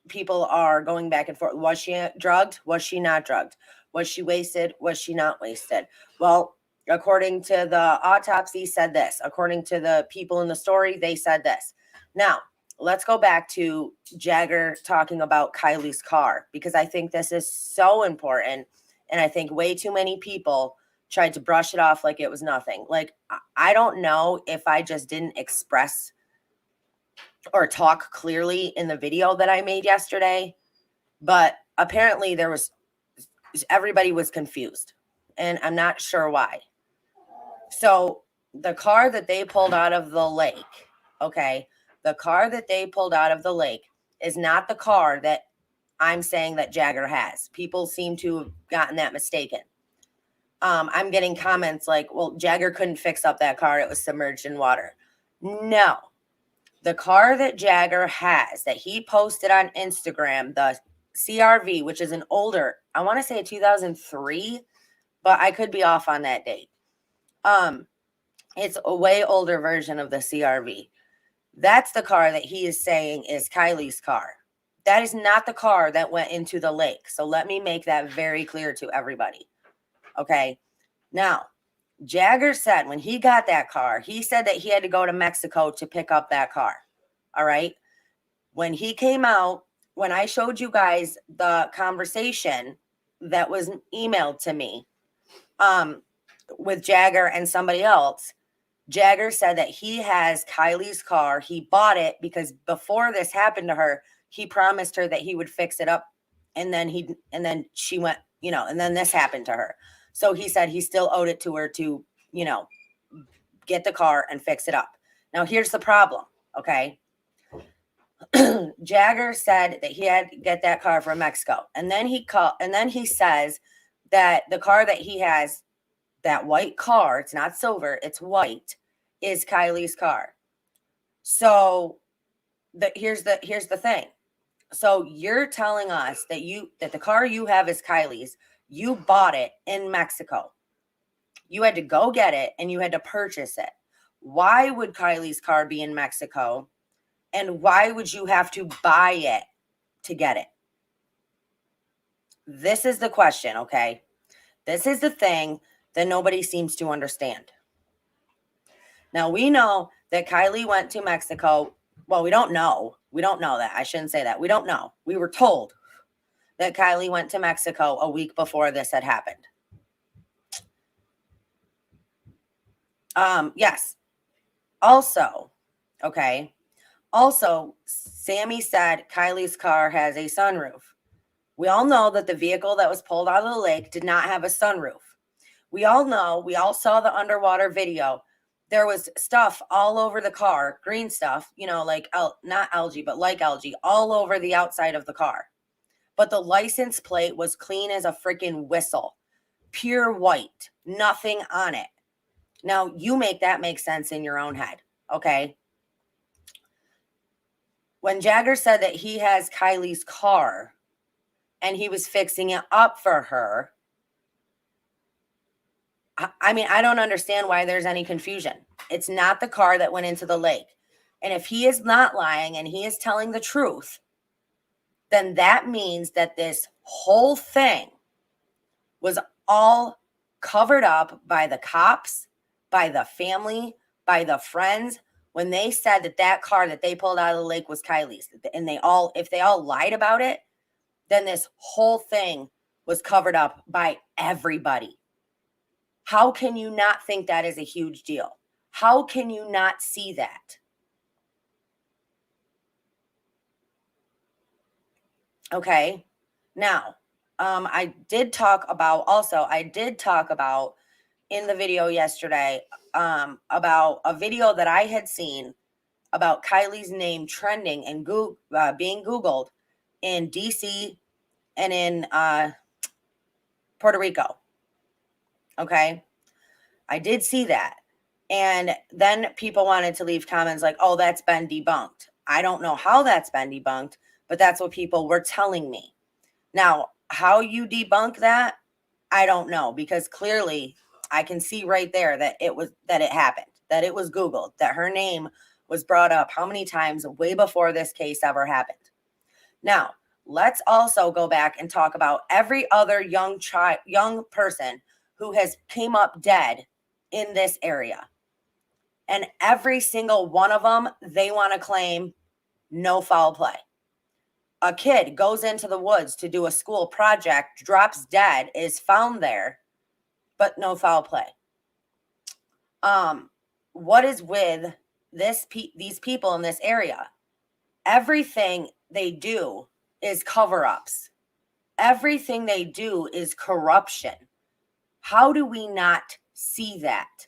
People are going back and forth. Was she drugged? Was she not drugged? Was she wasted? Was she not wasted? Well, according to the autopsy, said this. According to the people in the story, they said this. Now, let's go back to Jagger talking about Kiely's car, because I think this is so important. And I think way too many people tried to brush it off like it was nothing. Like, I don't know if I just didn't express or talk clearly in the video that I made yesterday, but apparently everybody was confused, and I'm not sure why. So the car that they pulled out of the lake, okay, the car that they pulled out of the lake is not the car that I'm saying that Jagger has. People seem to have gotten that mistaken. I'm getting comments like, well, Jagger couldn't fix up that car. It was submerged in water. No. The car that Jagger has, that he posted on Instagram, the CRV, which is an older, I want to say 2003, but I could be off on that date. It's a way older version of the CRV. That's the car that he is saying is Kiely's car. That is not the car that went into the lake. So let me make that very clear to everybody. Okay. Now, Jagger said when he got that car, he said that he had to go to Mexico to pick up that car. All right. When he came out, when I showed you guys the conversation that was emailed to me with Jagger and somebody else, Jagger said that he has Kiely's car. He bought it because before this happened to her, he promised her that he would fix it up. And then she went, and then this happened to her. So he said he still owed it to her to you know, get the car and fix it up. Now, here's the problem, okay? Jagger said that he had to get that car from Mexico. And then he says that the car that he has, that white car, it's not silver, it's white, is Kiely's car. So here's the thing. So you're telling us that the car you have is Kiely's. You bought it in Mexico. You had to go get it and you had to purchase it. Why would Kiely's car be in Mexico? And why would you have to buy it to get it? This is the question, okay? This is the thing that nobody seems to understand. Now, we know that Kiely went to Mexico. Well, we don't know. We don't know that. I shouldn't say that. We don't know. We were told that Kiely went to Mexico a week before this had happened. Yes. Also, okay. Also, Sammy said Kiely's car has a sunroof. We all know that the vehicle that was pulled out of the lake did not have a sunroof. We all know, we all saw the underwater video. There was stuff all over the car, green stuff, you know, like not algae, but like algae, all over the outside of the car. But the license plate was clean as a freaking whistle, pure white, nothing on it. Now, you make that make sense in your own head, okay? When Jagger said that he has Kiely's car and he was fixing it up for her, I mean, I don't understand why there's any confusion. It's not the car that went into the lake. And if he is not lying and he is telling the truth, then that means that this whole thing was all covered up by the cops, by the family, by the friends, when they said that that car that they pulled out of the lake was Kiely's. And if they all lied about it, then this whole thing was covered up by everybody. How can you not think that is a huge deal? How can you not see that? Okay. Now, I did talk about in the video yesterday about a video that I had seen about Kiely's name trending and being Googled in DC and in Puerto Rico. Okay. I did see that. And then people wanted to leave comments like, oh, that's been debunked. I don't know how that's been debunked, but that's what people were telling me. Now, how you debunk that, I don't know, because clearly I can see right there that it happened, that it was Googled, that her name was brought up how many times way before this case ever happened. Now, let's also go back and talk about every other young person who has came up dead in this area. And every single one of them, they want to claim no foul play. A kid goes into the woods to do a school project, drops dead, is found there, but no foul play. What is with these people in this area? Everything they do is cover-ups. Everything they do is corruption. How do we not see that?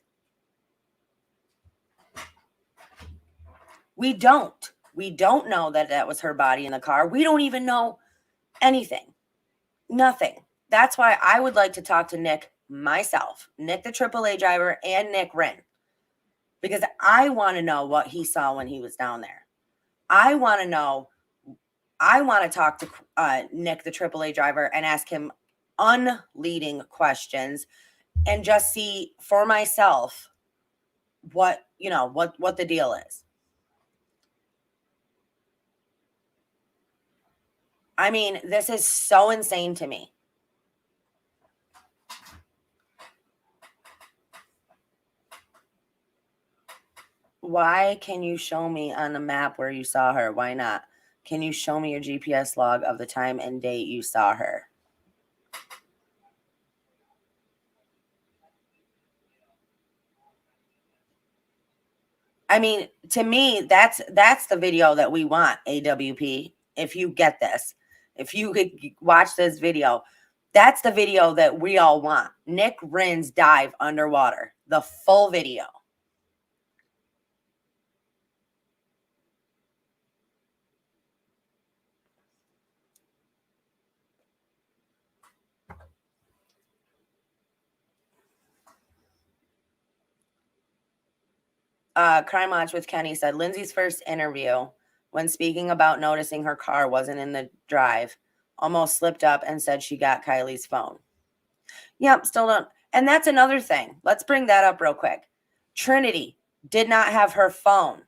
We don't. We don't know that that was her body in the car. We don't even know anything. Nothing. That's why I would like to talk to Nick myself, Nick the AAA driver, and Nick Wren, because I want to know what he saw when he was down there. I want to know. I want to talk to Nick the AAA driver and ask him unleading questions and just see for myself what the deal is. I mean, this is so insane to me. Why can you show me on the map where you saw her? Why not? Can you show me your GPS log of the time and date you saw her? I mean, to me, that's the video that we want, AWP. If you get this, if you could watch this video, That's the video that we all want. Nick Rins dive underwater. The full video. Crime Watch with Kenny said, Lindsay's first interview when speaking about noticing her car wasn't in the drive, almost slipped up and said she got Kiely's phone. Yep, still don't. And that's another thing. Let's bring that up real quick. Trinity did not have her phone.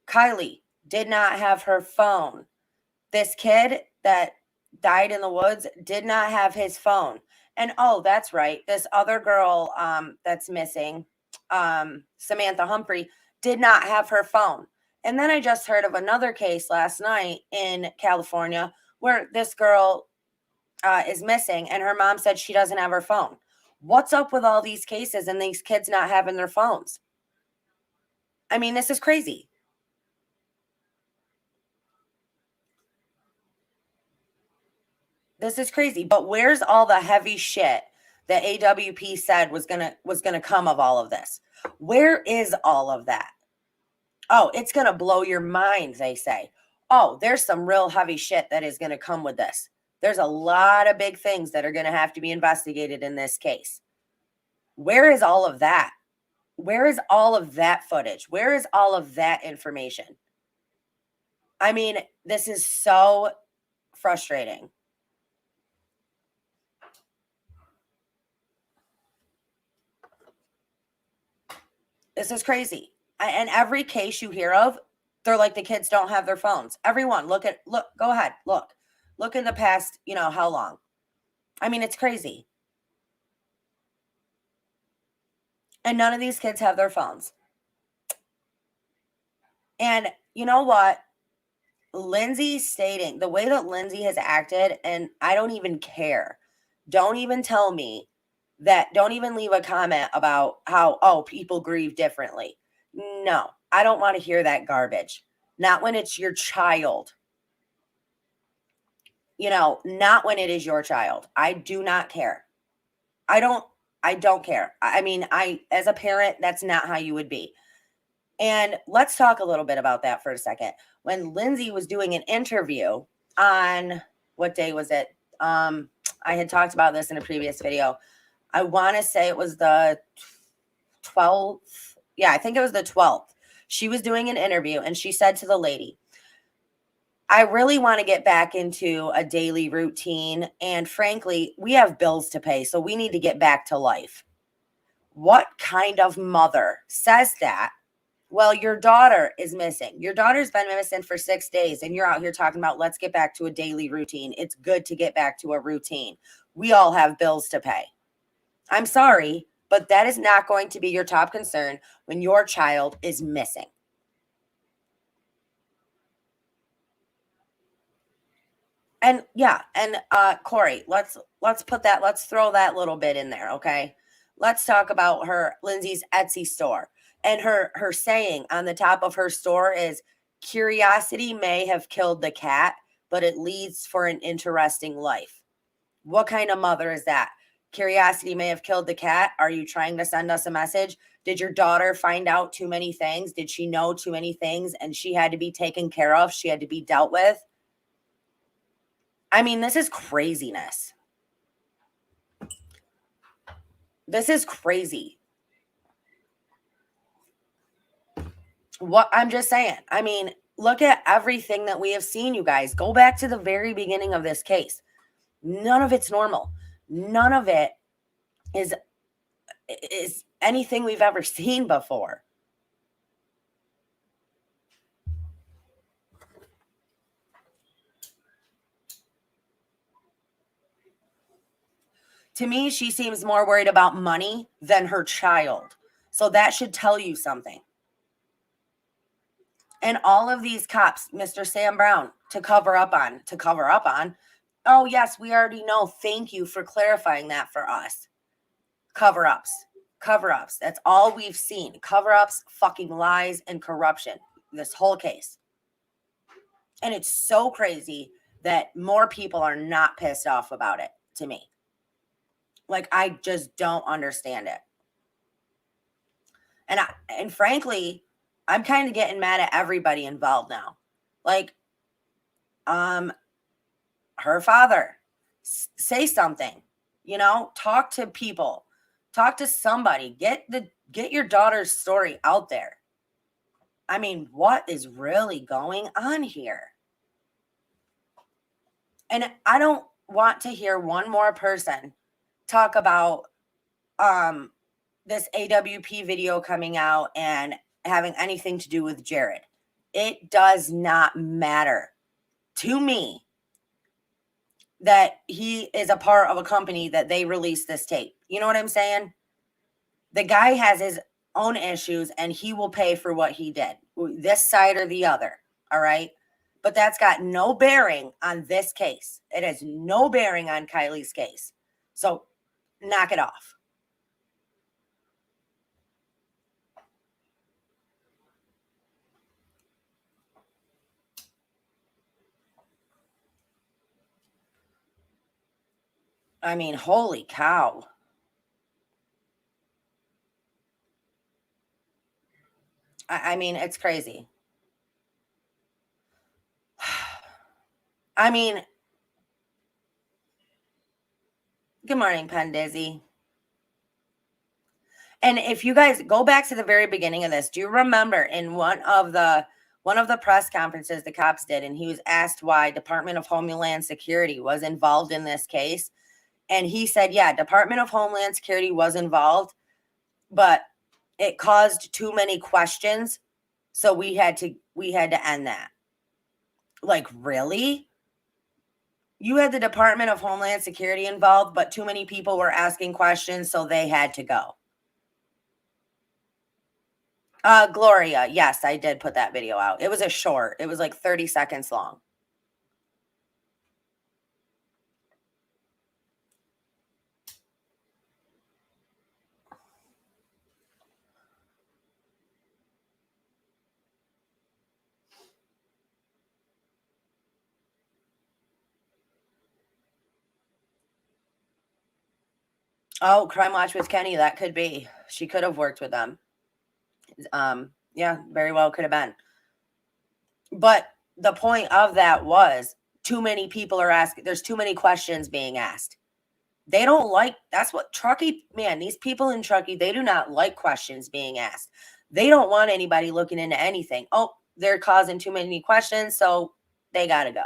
Kiely did not have her phone. This kid that died in the woods did not have his phone. And oh, that's right. This other girl that's missing, Samantha Humphrey, did not have her phone. And then I just heard of another case last night in California where this girl is missing and her mom said she doesn't have her phone. What's up with all these cases and these kids not having their phones? I mean, this is crazy. This is crazy. But where's all the heavy shit that AWP said was gonna come of all of this? Where is all of that? Oh, it's gonna blow your mind, they say. Oh, there's some real heavy shit that is gonna come with this. There's a lot of big things that are gonna have to be investigated in this case. Where is all of that? Where is all of that footage? Where is all of that information? I mean, this is so frustrating. This is crazy. And every case you hear of, they're like the kids don't have their phones. Everyone, look, go ahead, look in the past, how long? I mean, it's crazy. And none of these kids have their phones. And you know what? Lindsay stating the way that Lindsay has acted, and I don't even care. Don't even tell me that. Don't even leave a comment about how, oh, people grieve differently. No, I don't want to hear that garbage. Not when it's your child. Not when it is your child. I do not care. I don't care. I mean, as a parent, that's not how you would be. And let's talk a little bit about that for a second. When Lindsay was doing an interview on, what day was it? I had talked about this in a previous video. I want to say it was the 12th. Yeah, I think it was the 12th. She was doing an interview and she said to the lady, I really want to get back into a daily routine. And frankly, we have bills to pay, so we need to get back to life. What kind of mother says that? Well, your daughter is missing. Your daughter's been missing for 6 days, and you're out here talking about, let's get back to a daily routine. It's good to get back to a routine. We all have bills to pay. I'm sorry, but that is not going to be your top concern when your child is missing. And yeah, and Corey, let's throw that little bit in there, okay? Let's talk about Lindsay's Etsy store. And her saying on the top of her store is, curiosity may have killed the cat, but it leads for an interesting life. What kind of mother is that? Curiosity may have killed the cat. Are you trying to send us a message? Did your daughter find out too many things? Did she know too many things and she had to be taken care of? She had to be dealt with? I mean, this is craziness. This is crazy. What I'm just saying. I mean, look at everything that we have seen, you guys. Go back to the very beginning of this case. None of it's normal. None of it is anything we've ever seen before. To me, she seems more worried about money than her child. So that should tell you something. And all of these cops, Mr. Sam Brown, to cover up on. Oh, yes, we already know. Thank you for clarifying that for us. Cover-ups. That's all we've seen. Cover-ups, fucking lies, and corruption. This whole case. And it's so crazy that more people are not pissed off about it, to me. Like, I just don't understand it. And frankly, I'm kind of getting mad at everybody involved now. Like, her father, say something, you know, talk to people, talk to somebody, get your daughter's story out there. I mean, what is really going on here? And I don't want to hear one more person talk about this AWP video coming out and having anything to do with Jared. It does not matter to me that he is a part of a company that they released this tape. You know what I'm saying? The guy has his own issues and he will pay for what he did, this side or the other. All right. But that's got no bearing on this case. It has no bearing on Kiely's case. So knock it off. I mean, holy cow. I mean, it's crazy. I mean, good morning, Pen Dizzy. And if you guys go back to the very beginning of this, do you remember in one of the press conferences the cops did, and he was asked why Department of Homeland Security was involved in this case? And he said, yeah, Department of Homeland Security was involved, but it caused too many questions. So we had to end that. Like, really? You had the Department of Homeland Security involved, but too many people were asking questions, so they had to go. Gloria, yes, I did put that video out. It was a short. It was like 30 seconds long. Oh, Crime Watch with Kenny, that could be. She could have worked with them. Yeah, very well could have been. But the point of that was too many people are asking. There's too many questions being asked. They don't like, that's what Truckee, man, these people in Truckee, they do not like questions being asked. They don't want anybody looking into anything. Oh, they're causing too many questions, so they got to go.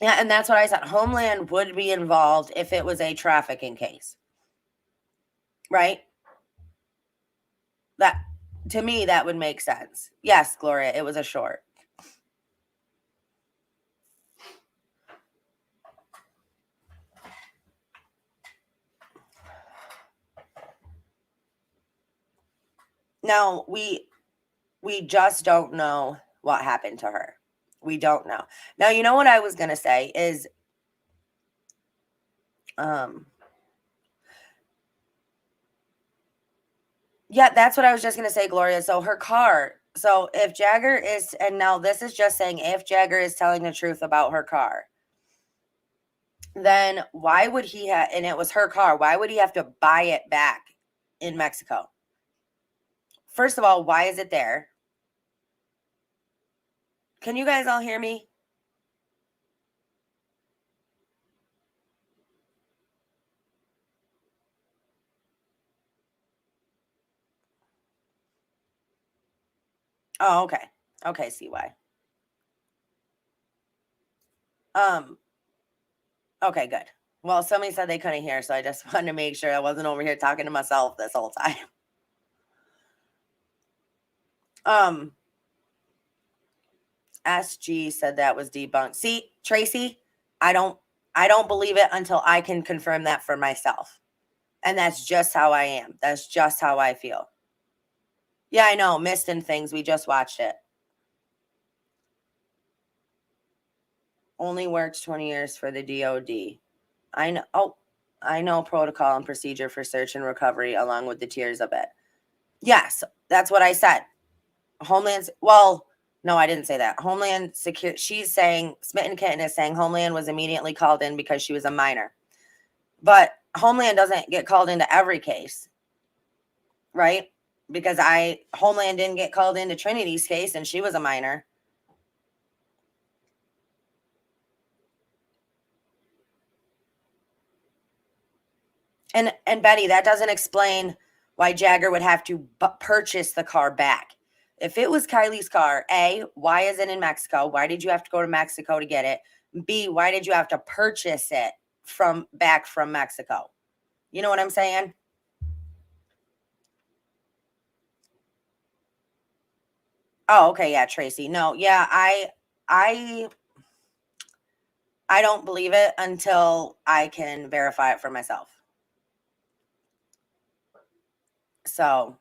Yeah, and that's what I said. Homeland would be involved if it was a trafficking case. Right? That, to me, that would make sense. Yes, Gloria, it was a short. Now, we just don't know what happened to her. We don't know. Now, you know what I was going to say is, yeah, that's what I was just going to say, Gloria. So her car, so if Jagger is, and now this is just saying if Jagger is telling the truth about her car, then why would he have, and it was her car, why would he have to buy it back in Mexico? First of all, why is it there? Can you guys all hear me? Oh, okay. Okay, see why. Okay, good. Well, somebody said they couldn't hear, so I just wanted to make sure I wasn't over here talking to myself this whole time. SG said that was debunked. See, Tracy, I don't believe it until I can confirm that for myself. And that's just how I am. That's just how I feel. Yeah, I know. Mist and Things. We just watched it. Only worked 20 years for the DOD. I know. Oh, I know protocol and procedure for search and recovery along with the tiers of it. Yes, that's what I said. Homeland's, well, no, I didn't say that. Homeland Secure, she's saying, Smitten Kitten is saying Homeland was immediately called in because she was a minor. But Homeland doesn't get called into every case, right? Because Homeland didn't get called into Trinity's case and she was a minor. And Betty, that doesn't explain why Jagger would have to purchase the car back. If it was Kiely's car, A, why is it in Mexico? Why did you have to go to Mexico to get it? B, why did you have to purchase it back from Mexico? You know what I'm saying? Oh, okay, yeah, Tracy. No, yeah, I don't believe it until I can verify it for myself. So,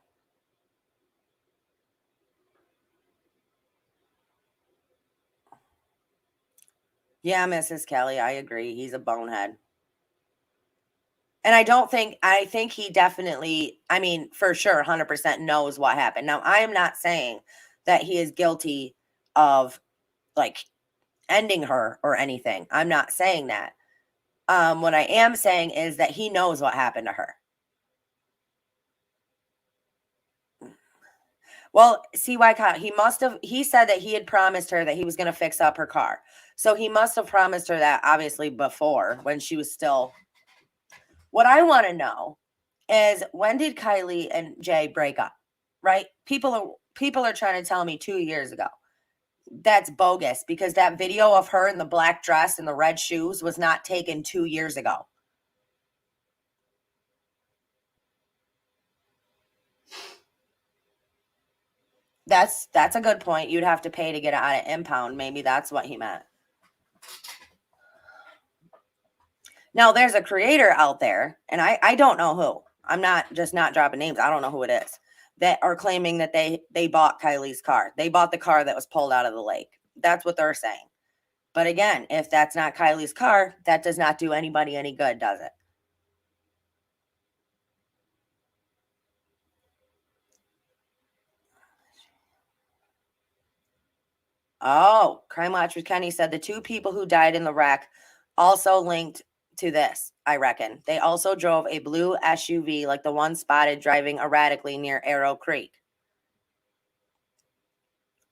yeah, Mrs. Kelly, I agree. He's a bonehead. And I think he definitely, I mean, for sure, 100% knows what happened. Now, I am not saying that he is guilty of like ending her or anything. I'm not saying that. What I am saying is that he knows what happened to her. Well, CY Kyle, he said that he had promised her that he was going to fix up her car. So he must have promised her that obviously before when she was still. What I want to know is, when did Kiely and Jay break up? Right? People are trying to tell me 2 years ago. That's bogus, because that video of her in the black dress and the red shoes was not taken 2 years ago. That's a good point. You'd have to pay to get it out of impound. Maybe that's what he meant. Now, there's a creator out there, and I don't know who. I'm not dropping names. I don't know who it is, that are claiming that they bought Kiely's car. They bought the car that was pulled out of the lake. That's what they're saying. But again, if that's not Kiely's car, that does not do anybody any good, does it? Oh, Crime Watch with Kenny said the 2 people who died in the wreck also linked to this, I reckon. They also drove a blue SUV like the one spotted driving erratically near Arrow Creek.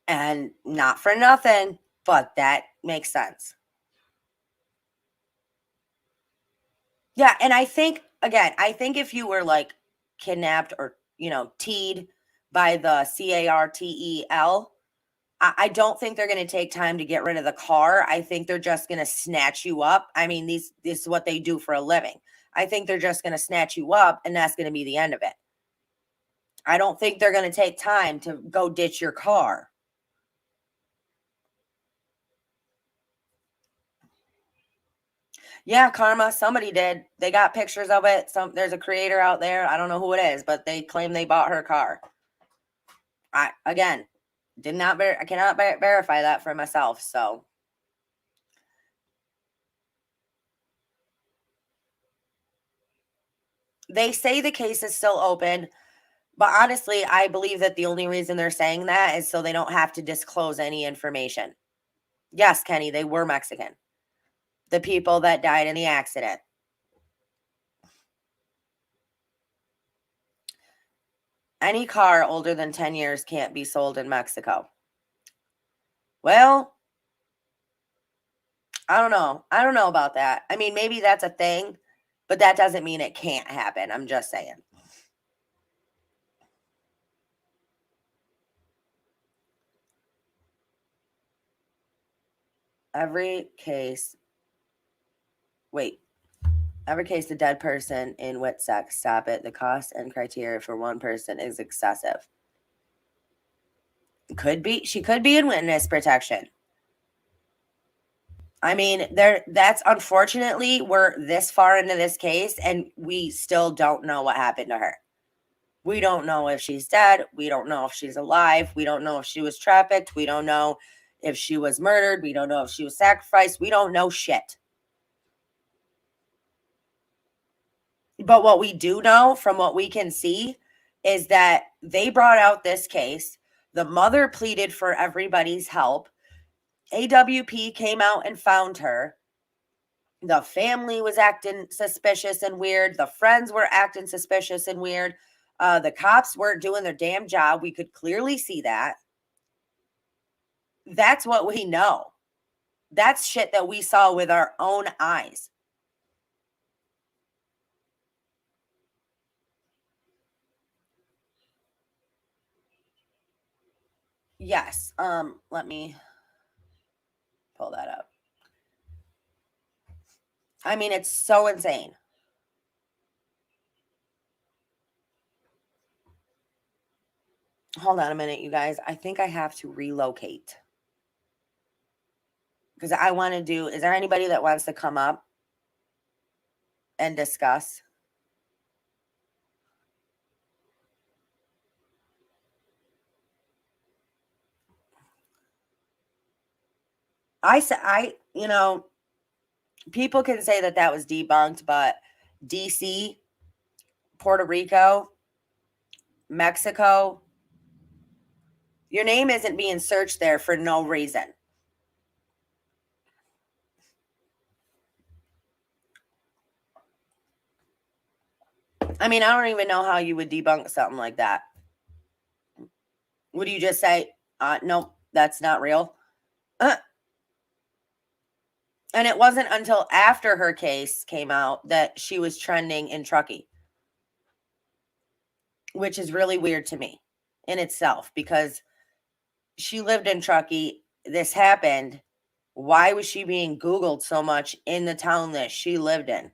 And not for nothing, but that makes sense. Yeah, and I think, again, if you were like kidnapped or, teed by the CARTEL, I don't think they're going to take time to get rid of the car. I think they're just going to snatch you up. I mean, this is what they do for a living. I think they're just going to snatch you up, and that's going to be the end of it. I don't think they're going to take time to go ditch your car. Yeah, Karma, somebody did. They got pictures of it. There's a creator out there. I don't know who it is, but they claim they bought her car. I cannot verify that for myself. So they say the case is still open, but honestly, I believe that the only reason they're saying that is so they don't have to disclose any information. Yes, Kenny, they were Mexican. The people that died in the accident. Any car older than 10 years can't be sold in Mexico. Well, I don't know. I don't know about that. I mean, maybe that's a thing, but that doesn't mean it can't happen. I'm just saying. Every case, the dead person in wet sex, stop it. The cost and criteria for one person is excessive. She could be in witness protection. I mean, that's unfortunately, we're this far into this case and we still don't know what happened to her. We don't know if she's dead. We don't know if she's alive. We don't know if she was trafficked. We don't know if she was murdered. We don't know if she was sacrificed. We don't know shit. But what we do know from what we can see is that they brought out this case. The mother pleaded for everybody's help. AWP came out and found her. The family was acting suspicious and weird. The friends were acting suspicious and weird. The cops weren't doing their damn job. We could clearly see that. That's what we know. That's shit that we saw with our own eyes. Yes. Let me pull that up. I mean, it's so insane. Hold on a minute, you guys. I think I have to relocate. Because I want to do, is there anybody that wants to come up and discuss? You know, people can say that that was debunked, but DC, Puerto Rico, Mexico, your name isn't being searched there for no reason. I mean, I don't even know how you would debunk something like that. Would you just say, nope, that's not real? And it wasn't until after her case came out that she was trending in Truckee, which is really weird to me in itself because she lived in Truckee. This happened. Why was she being Googled so much in the town that she lived in?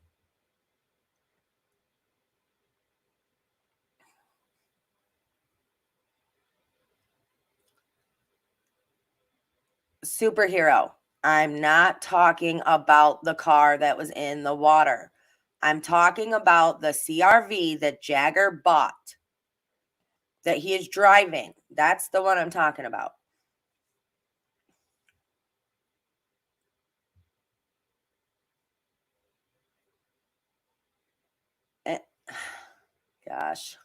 Superhero. I'm not talking about the car that was in the water. I'm talking about the CRV that Jagger bought, that he is driving. That's the one I'm talking about. Gosh.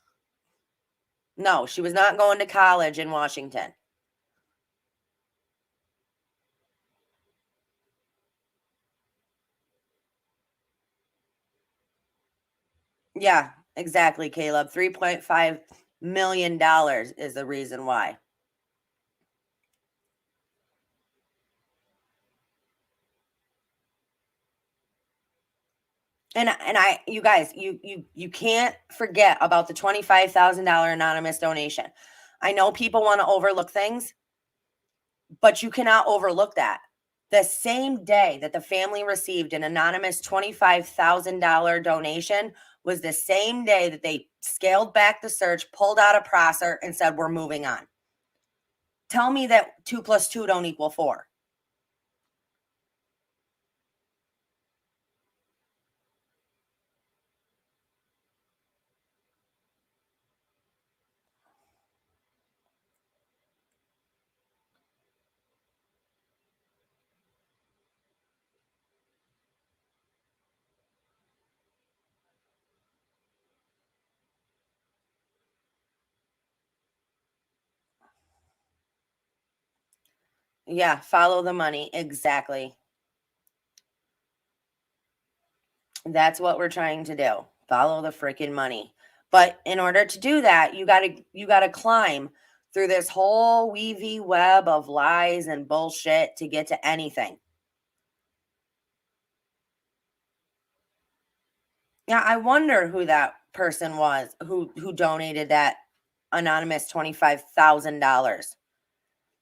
No, she was not going to college in Washington. Yeah, exactly, Caleb. $3.5 million is the reason why. And you guys, you can't forget about the $25,000 anonymous donation. I know people want to overlook things, but you cannot overlook that. The same day that the family received an anonymous $25,000 donation was the same day that they scaled back the search, pulled out a processor, and said, we're moving on. Tell me that 2 + 2 don't equal 4. Yeah, follow the money. Exactly. That's what we're trying to do. Follow the freaking money. But in order to do that, you gotta climb through this whole weavy web of lies and bullshit to get to anything. Yeah, I wonder who that person was who donated that anonymous $25,000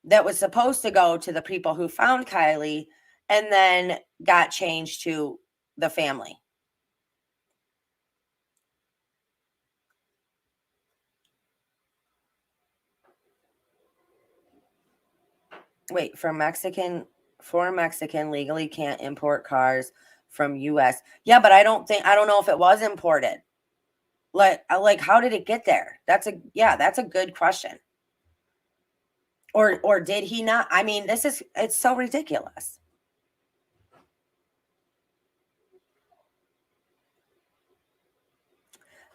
that was supposed to go to the people who found Kiely and then got changed to the family. Wait, for Mexican legally can't import cars from US. Yeah, but I don't know if it was imported. Like how did it get there? That's a good question. Or did he not? I mean, it's so ridiculous.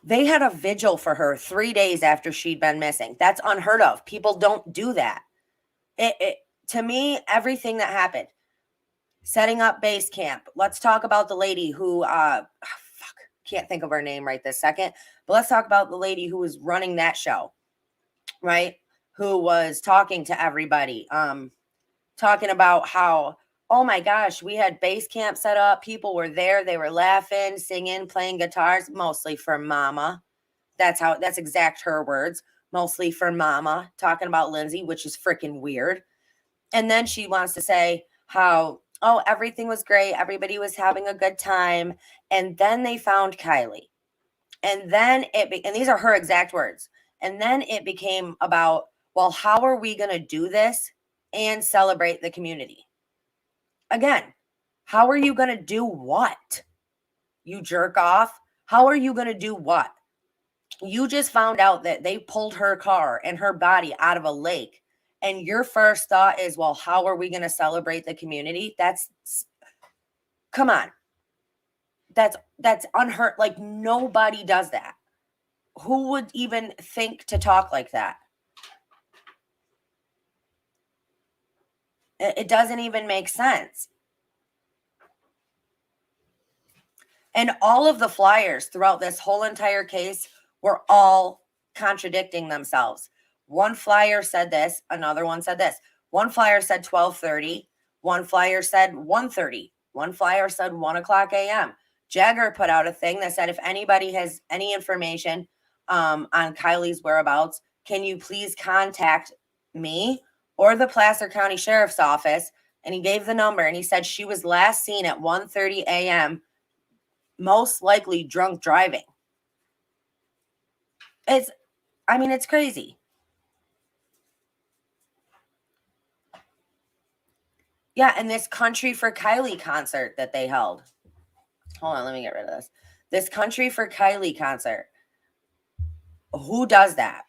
They had a vigil for her 3 days after she'd been missing. That's unheard of. People don't do that. To me, everything that happened, setting up base camp. Let's talk about the lady who, can't think of her name right this second, but let's talk about the lady who was running that show, right? Who was talking to everybody, talking about how, oh my gosh, we had base camp set up. People were there. They were laughing, singing, playing guitars, mostly for mama. That's exact her words, mostly for mama, talking about Lindsay, which is freaking weird. And then she wants to say how, oh, everything was great. Everybody was having a good time. And then they found Kiely. And then and these are her exact words. And then it became about, well, how are we going to do this and celebrate the community? Again, how are you going to do what? You jerk off. How are you going to do what? You just found out that they pulled her car and her body out of a lake. And your first thought is, well, how are we going to celebrate the community? Come on. That's unheard. Like, nobody does that. Who would even think to talk like that? It doesn't even make sense. And all of the flyers throughout this whole entire case were all contradicting themselves. One flyer said this, another one said this. One flyer said 12:30. One flyer said 1:30. One flyer said 1 o'clock a.m. Jagger put out a thing that said, if anybody has any information on Kiely's whereabouts, can you please contact me or the Placer County Sheriff's Office? And he gave the number, and he said she was last seen at 1:30 a.m., most likely drunk driving. It's crazy. Yeah, and this Country for Kiely concert that they held. Hold on, let me get rid of this. This Country for Kiely concert. Who does that?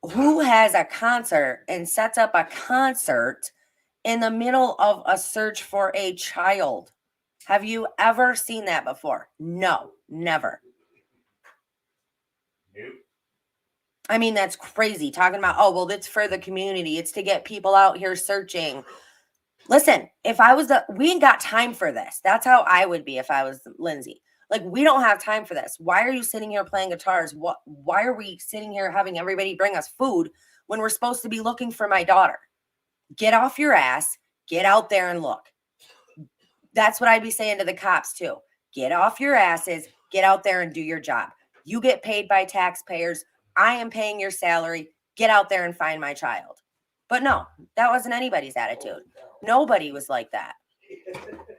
Who has a concert and sets up a concert in the middle of a search for a child? Have you ever seen that before? No, never. Nope. I mean, that's crazy. Talking about, oh, well, it's for the community. It's to get people out here searching. Listen, if I was we ain't got time for this. That's how I would be if I was Lindsay. Like, we don't have time for this. Why are you sitting here playing guitars? Why are we sitting here having everybody bring us food when we're supposed to be looking for my daughter? Get off your ass. Get out there and look. That's what I'd be saying to the cops too. Get off your asses. Get out there and do your job. You get paid by taxpayers. I am paying your salary. Get out there and find my child. But no, that wasn't anybody's attitude. Nobody was like that.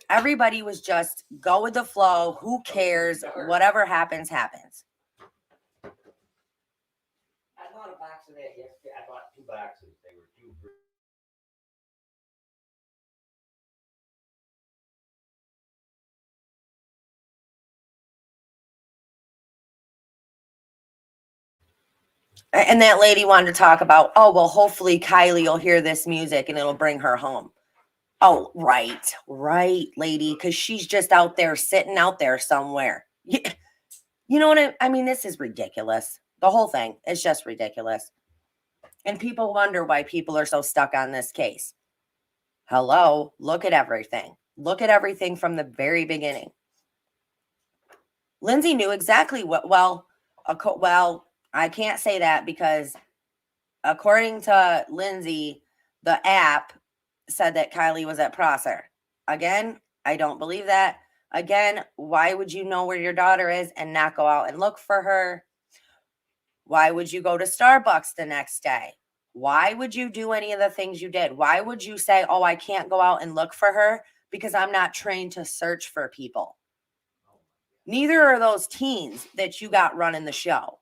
Everybody was just go with the flow. Who cares? Whatever happens, happens. I bought a box of that yesterday. I bought 2 boxes. They were 2 for And that lady wanted to talk about, oh, well, hopefully Kiely will hear this music and it'll bring her home. Oh, right, lady, because she's just out there sitting out there somewhere. You know what I mean? This is ridiculous. The whole thing is just ridiculous. And people wonder why people are so stuck on this case. Hello, look at everything. Look at everything from the very beginning. Lindsay knew exactly what, well, I can't say that because according to Lindsay, the app said that Kiely was at Prosser. Again, I don't believe that. Again, why would you know where your daughter is and not go out and look for her? Why would you go to Starbucks the next day? Why would you do any of the things you did? Why would you say, oh, I can't go out and look for her because I'm not trained to search for people? Neither are those teens that you got running the show.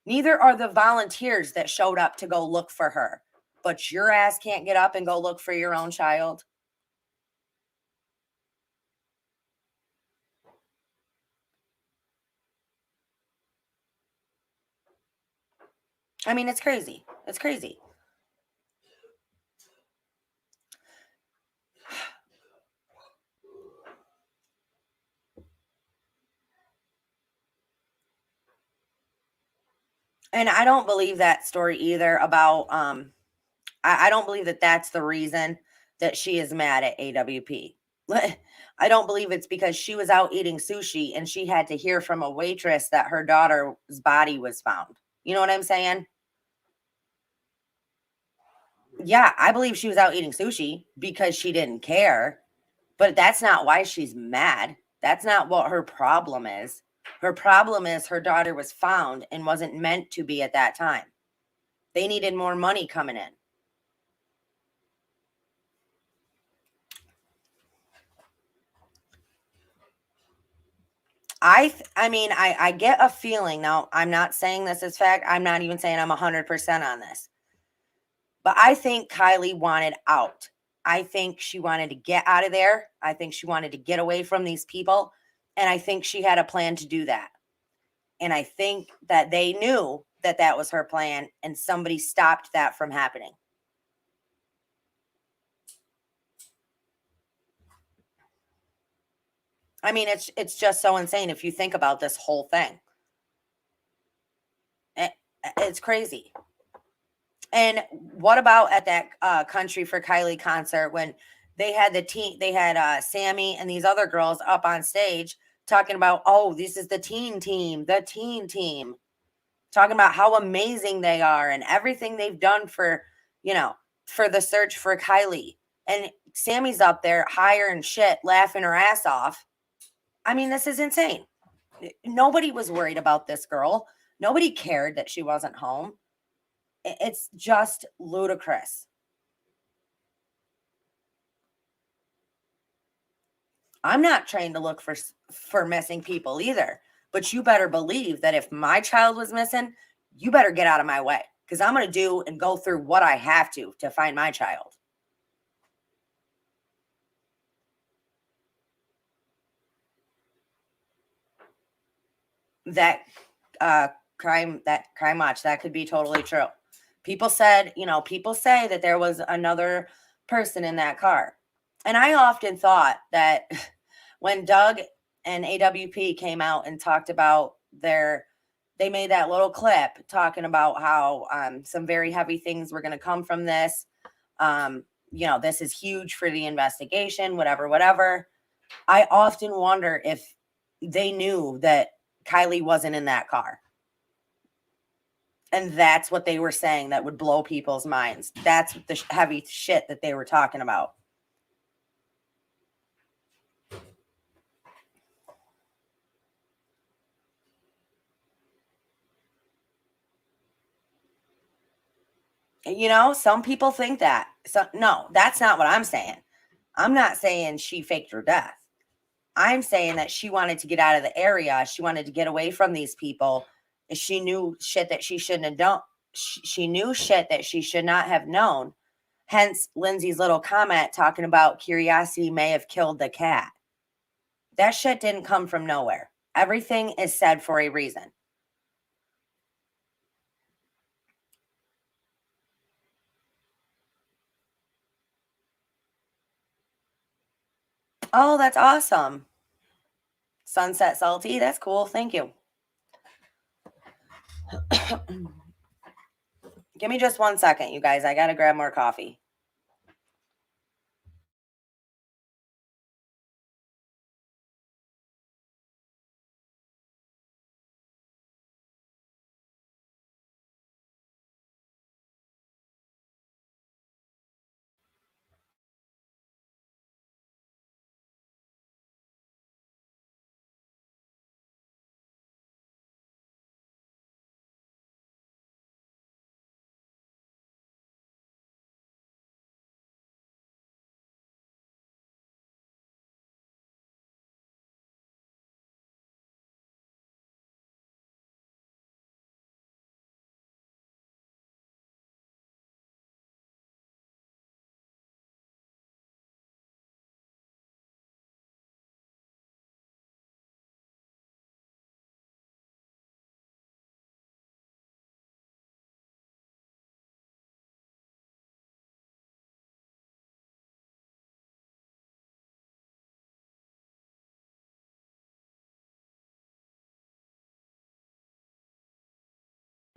Neither are the volunteers that showed up to go look for her. But your ass can't get up and go look for your own child. I mean, it's crazy. It's crazy. And I don't believe that story either about, I don't believe that that's the reason that she is mad at AWP. I don't believe it's because she was out eating sushi and she had to hear from a waitress that her daughter's body was found. You know what I'm saying? Yeah, I believe she was out eating sushi because she didn't care, but that's not why she's mad. That's not what her problem is. Her problem is her daughter was found and wasn't meant to be at that time. They needed more money coming in. I mean, I get a feeling. Now, I'm not saying this is fact. I'm not even saying I'm 100% on this. But I think Kiely wanted out. I think she wanted to get out of there. I think she wanted to get away from these people. And I think she had a plan to do that. And I think that they knew that that was her plan and somebody stopped that from happening. I mean, it's just so insane if you think about this whole thing. It's crazy. And what about at that Country for Kiely concert when they had the team, they had Sammy and these other girls up on stage talking about, oh, this is the teen team, talking about how amazing they are and everything they've done for, you know, for the search for Kiely. And Sammy's up there higher and shit, laughing her ass off. I mean, this is insane. Nobody was worried about this girl. Nobody cared that she wasn't home. It's just ludicrous. I'm not trained to look for missing people either, but you better believe that if my child was missing, you better get out of my way because I'm going to do and go through what I have to find my child. That crime watch, that could be totally true. People said, people say that there was another person in that car. And I often thought that when Doug and AWP came out and talked about they made that little clip talking about how some very heavy things were going to come from this. This is huge for the investigation, whatever. I often wonder if they knew that Kiely wasn't in that car. And that's what they were saying that would blow people's minds. That's the heavy shit that they were talking about. Some people think that. So no, that's not what I'm saying. I'm not saying she faked her death. I'm saying that she wanted to get out of the area. She wanted to get away from these people. She knew shit that she shouldn't have done. She knew shit that she should not have known. Hence Lindsay's little comment talking about curiosity may have killed the cat. That shit didn't come from nowhere. Everything is said for a reason. Oh, that's awesome. Sunset Salty, that's cool. Thank you. Give me just 1 second, you guys. I got to grab more coffee.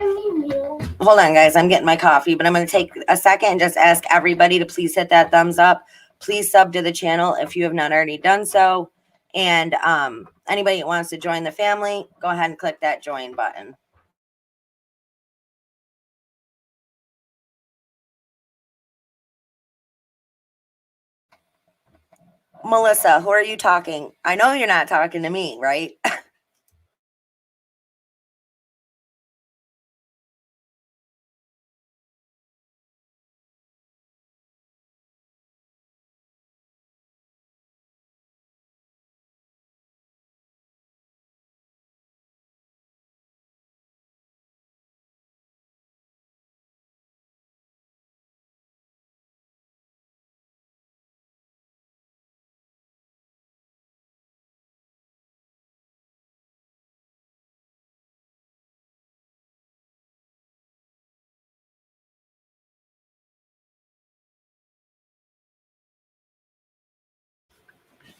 Hold on, guys. I'm getting my coffee, but I'm going to take a second and just ask everybody to please hit that thumbs up. Please sub to the channel if you have not already done so. And anybody that wants to join the family, go ahead and click that join button. Melissa, who are you talking? I know you're not talking to me, right?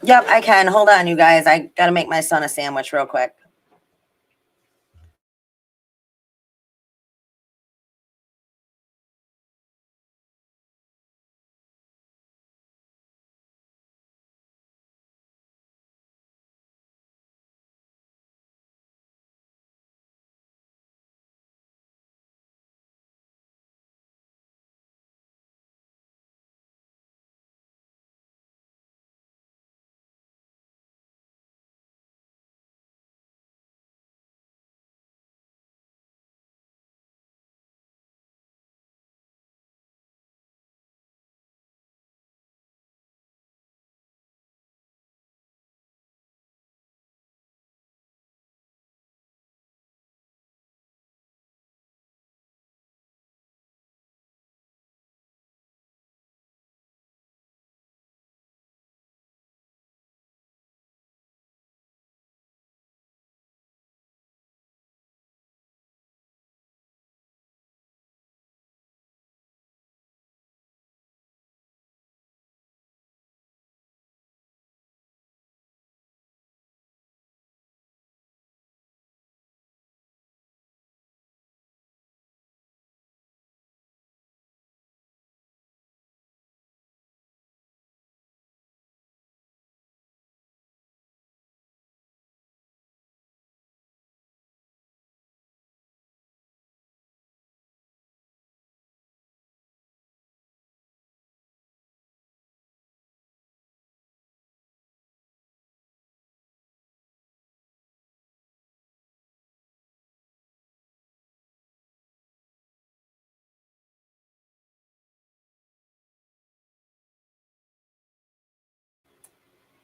Yep, I can. Hold on, you guys. I got to make my son a sandwich real quick.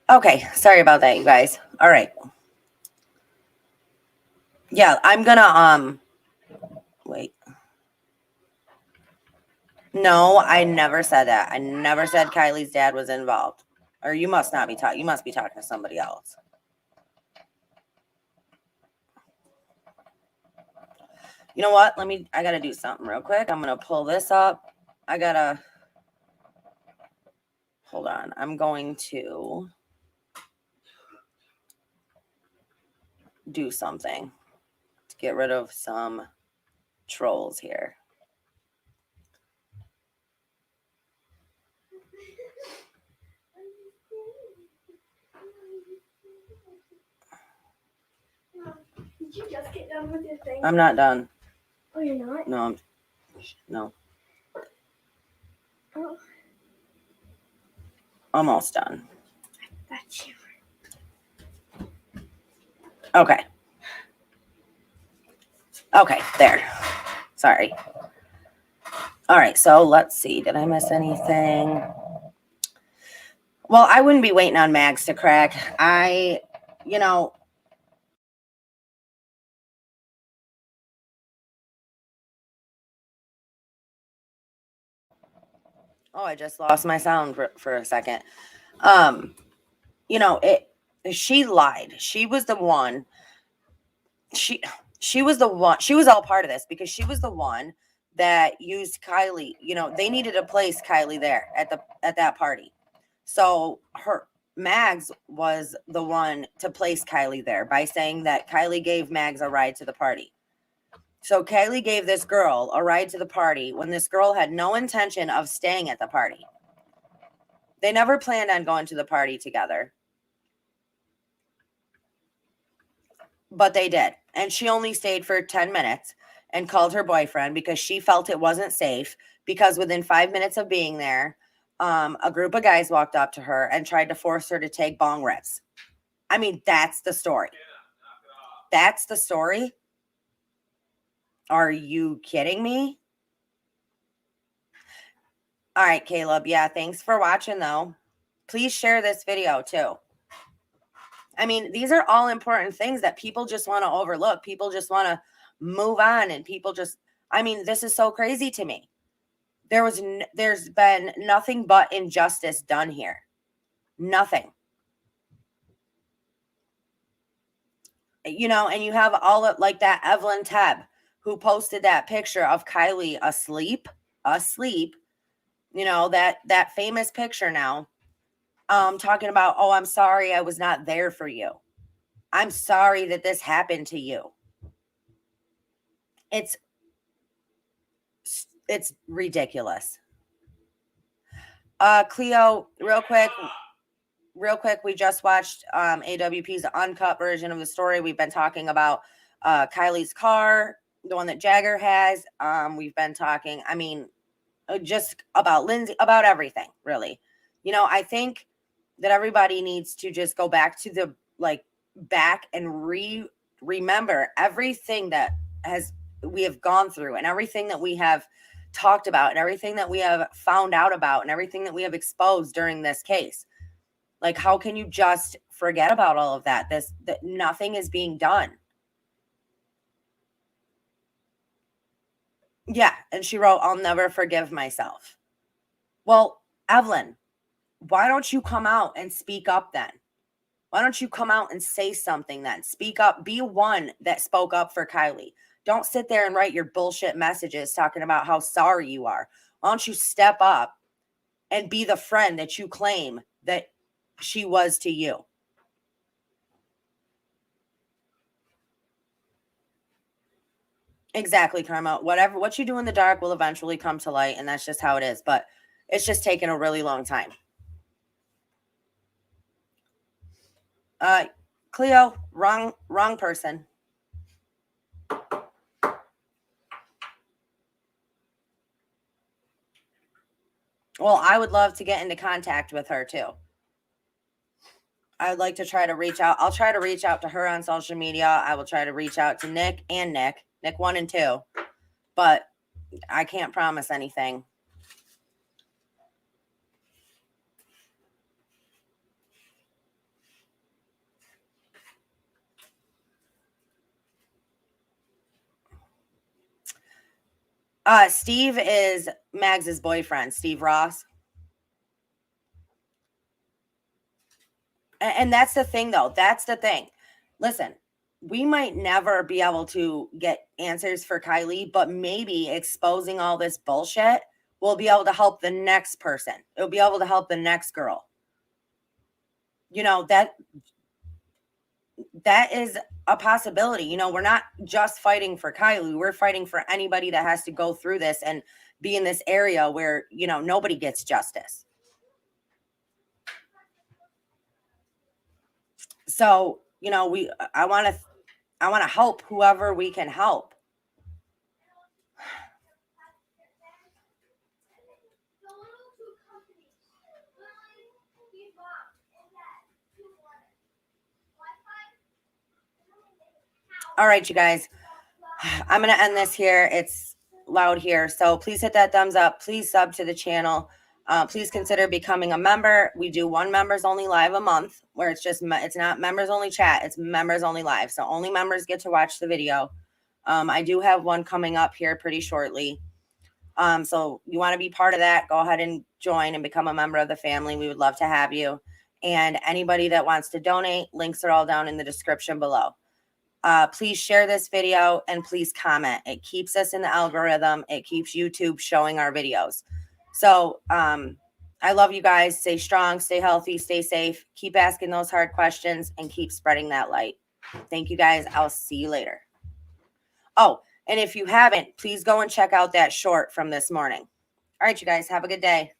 Okay, sorry about that, you guys. All right. Yeah, I'm gonna wait. No, I never said that. I never said Kylie's dad was involved. Or you must not be talking. You must be talking to somebody else. You know what? I gotta do something real quick. I'm gonna pull this up. Hold on. I'm going to do something to get rid of some trolls here. Did you just get done with your thing? I'm not done. Oh, you're not? No, no. Oh. Almost done. Got you. Okay. Okay, there. Sorry. All right, so let's see. Did I miss anything? Well, I wouldn't be waiting on Mags to crack. Oh, I just lost my sound for a second. She lied. She was the one. She was the one. She was all part of this because she was the one that used Kiely. They needed to place Kiely there at that party. So Mags was the one to place Kiely there by saying that Kiely gave Mags a ride to the party. So Kiely gave this girl a ride to the party when this girl had no intention of staying at the party. They never planned on going to the party together. But they did. And she only stayed for 10 minutes and called her boyfriend because she felt it wasn't safe, because within 5 minutes of being there, a group of guys walked up to her and tried to force her to take bong rips. I mean, that's the story. That's the story. Are you kidding me? All right, Caleb. Yeah, thanks for watching, though. Please share this video, too. I mean, these are all important things that people just want to overlook. People just want to move on, and people just, I mean, this is so crazy to me. There's been nothing but injustice done here. Nothing. You know, and you have all of, like that Evelyn Tebb who posted that picture of Kiely asleep, you know, that famous picture now, talking about, oh, I'm sorry I was not there for you. I'm sorry that this happened to you. It's ridiculous. Cleo, real quick, we just watched AWP's uncut version of the story. We've been talking about Kiely's car, the one that Jagger has. We've been talking, I mean, just about Lindsay, about everything, really. You know, I think that everybody needs to just go back to the, like, back and remember everything that we have gone through, and everything that we have talked about, and everything that we have found out about, and everything that we have exposed during this case. Like, how can you just forget about all of that? That nothing is being done. Yeah, and she wrote, I'll never forgive myself. Well, Evelyn, why don't you come out and speak up then? Why don't you come out and say something then? Speak up. Be one that spoke up for Kiely. Don't sit there and write your bullshit messages talking about how sorry you are. Why don't you step up and be the friend that you claim that she was to you? Exactly, Karma. What you do in the dark will eventually come to light, and that's just how it is. But it's just taken a really long time. Cleo, wrong person. Well, I would love to get into contact with her too. I would like to try to reach out. I'll try to reach out to her on social media. I will try to reach out to Nick 1 and 2, but I can't promise anything. Steve is Mags's boyfriend, Steve Ross. And that's the thing, though. That's the thing. Listen, we might never be able to get answers for Kiely, but maybe exposing all this bullshit will be able to help the next person. It'll be able to help the next girl. You know, that is a possibility. You know, we're not just fighting for Kiely. We're fighting for anybody that has to go through this and be in this area where, you know, nobody gets justice. So, you know, I want to help whoever we can help. All right, you guys, I'm going to end this here. It's loud here. So please hit that thumbs up. Please sub to the channel. Please consider becoming a member. We do 1 members only live a month, where it's not members only chat. It's members only live. So only members get to watch the video. I do have one coming up here pretty shortly. So you want to be part of that, go ahead and join and become a member of the family. We would love to have you. And anybody that wants to donate, links are all down in the description below. Please share this video and please comment. It keeps us in the algorithm. It keeps YouTube showing our videos. So I love you guys. Stay strong, stay healthy, stay safe. Keep asking those hard questions and keep spreading that light. Thank you guys. I'll see you later. Oh, And if you haven't, please go and check out that short from this morning. All right, you guys, have a good day.